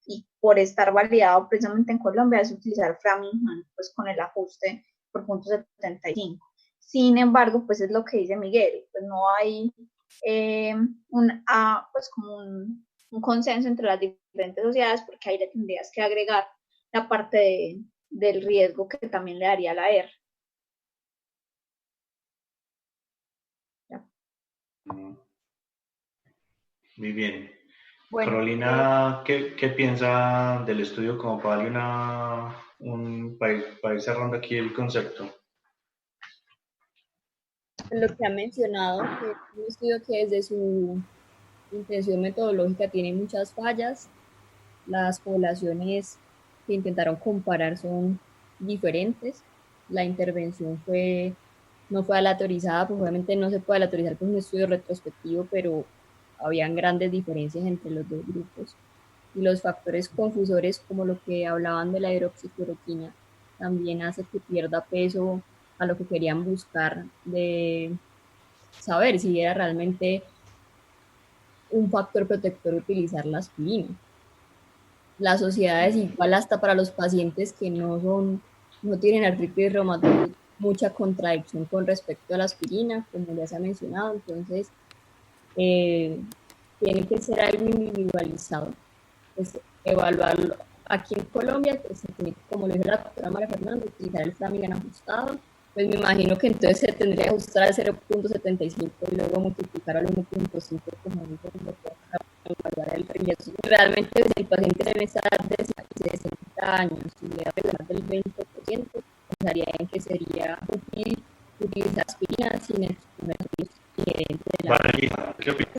y por estar validado precisamente en Colombia es utilizar Framingham, pues con el ajuste por punto 75. Sin embargo, pues es lo que dice Miguel, pues no hay pues como un consenso entre las diferentes sociedades, porque ahí le tendrías que agregar la parte del riesgo que también le daría la R. Ya. Muy bien. Bueno, Carolina, ¿qué piensa del estudio como para darle para ir cerrando aquí el concepto? Lo que ha mencionado, que es un estudio que desde su intención metodológica tiene muchas fallas. Las poblaciones que intentaron comparar son diferentes. La intervención no fue aleatorizada, pues obviamente no se puede aleatorizar con un estudio retrospectivo, pero habían grandes diferencias entre los dos grupos. Y los factores confusores, como lo que hablaban de la hidroxicloroquina, también hace que pierda peso a lo que querían buscar de saber si era realmente un factor protector utilizar la aspirina. Las sociedades, igual hasta para los pacientes que no tienen artritis reumatoide, mucha contradicción con respecto a la aspirina, como ya se ha mencionado. Entonces, tiene que ser algo individualizado. pues, evaluarlo. Aquí en Colombia, pues, como lo dijo la doctora María Fernanda, utilizar el Framingham ajustado, pues me imagino que entonces se tendría que ajustar al 0.75 y luego multiplicar al 1.5, como dijo el doctor, para evaluar el riesgo. Realmente, si el paciente tiene esa edad de 60 años y le da más del 20%, pensaría en que sería útil utilizar aspirina sin exponer los ingredientes de la... Vale, ¿qué opinas?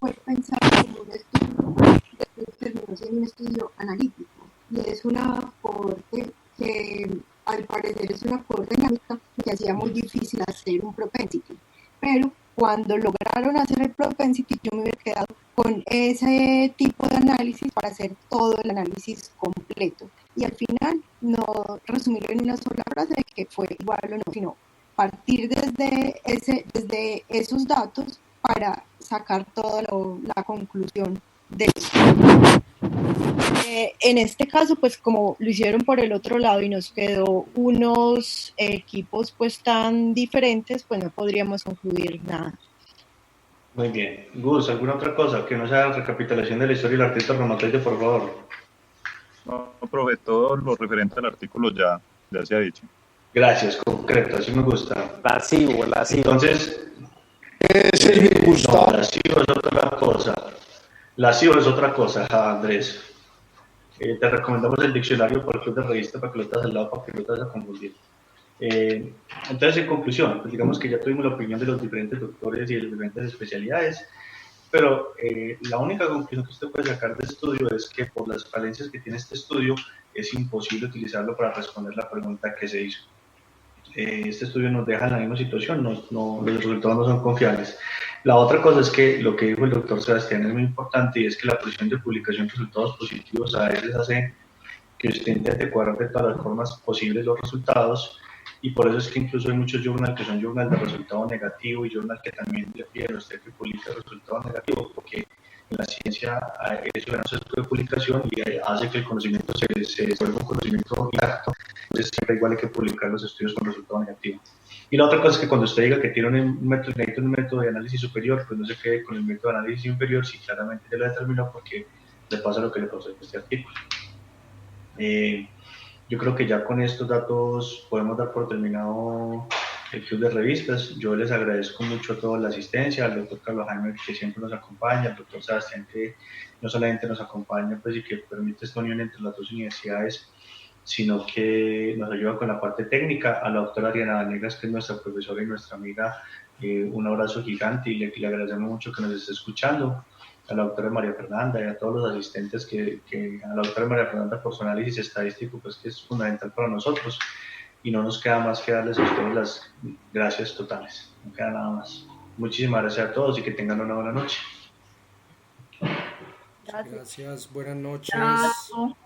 Pues pensar en un estudio, después terminó siendo un estudio analítico, y es una cohorte que al parecer es una cohorte dinámica que hacía muy difícil hacer un propensity, pero cuando lograron hacer el propensity yo me hubiera quedado con ese tipo de análisis para hacer todo el análisis completo, y al final no resumirlo en una sola frase de que fue igual o no, sino partir desde esos datos para sacar toda la conclusión de esto. En este caso, pues como lo hicieron por el otro lado y nos quedó unos equipos pues tan diferentes, pues no podríamos concluir nada. Muy bien. Gus, ¿alguna otra cosa? Que no sea recapitulación de la historia del artista reumatoide, por favor. No, profe, todo lo referente al artículo ya se ha dicho. Gracias, concreto, así me gusta. La sigo. Entonces, Ese es mi gusto. no, la CIO es otra cosa. La CIO es otra cosa, Andrés. Te recomendamos el diccionario por el club de revista para que lo tengas al lado, para que no te vayas a confundir. Entonces, en conclusión, pues digamos que ya tuvimos la opinión de los diferentes doctores y de las diferentes especialidades, pero la única conclusión que usted puede sacar de este estudio es que por las falencias que tiene este estudio es imposible utilizarlo para responder la pregunta que se hizo. Este estudio nos deja en la misma situación, los resultados no son confiables. La otra cosa es que lo que dijo el doctor Sebastián es muy importante, y es que la presión de publicación de resultados positivos a veces hace que usted intente cuadrar de todas las formas posibles los resultados, y por eso es que incluso hay muchos journals que son journals de resultado negativo y journals que también le piden a usted que publique el resultado negativo, porque en la ciencia eso no se estudia de publicación y hace que el conocimiento se vuelva un conocimiento intacto. Entonces siempre igual hay que publicar los estudios con resultado negativo. Y la otra cosa es que cuando usted diga que tiene un método de análisis superior, pues no se quede con el método de análisis inferior si claramente ya lo determinó, porque le pasa lo que le pasó en este artículo. Yo creo que ya con estos datos podemos dar por terminado el club de revistas. Yo les agradezco mucho a toda la asistencia, al doctor Carlos Jaime, que siempre nos acompaña, al doctor Sebastián, que no solamente nos acompaña pues, y que permite esta unión entre las dos universidades, sino que nos ayuda con la parte técnica, a la doctora Ariana Vanegas, que es nuestra profesora y nuestra amiga, un abrazo gigante, y le agradecemos mucho que nos esté escuchando, a la doctora María Fernanda y a todos los asistentes, a la doctora María Fernanda por su análisis estadístico, pues que es fundamental para nosotros, y no nos queda más que darles a ustedes las gracias totales, no queda nada más. Muchísimas gracias a todos y que tengan una buena noche. Gracias, buenas noches. Chao.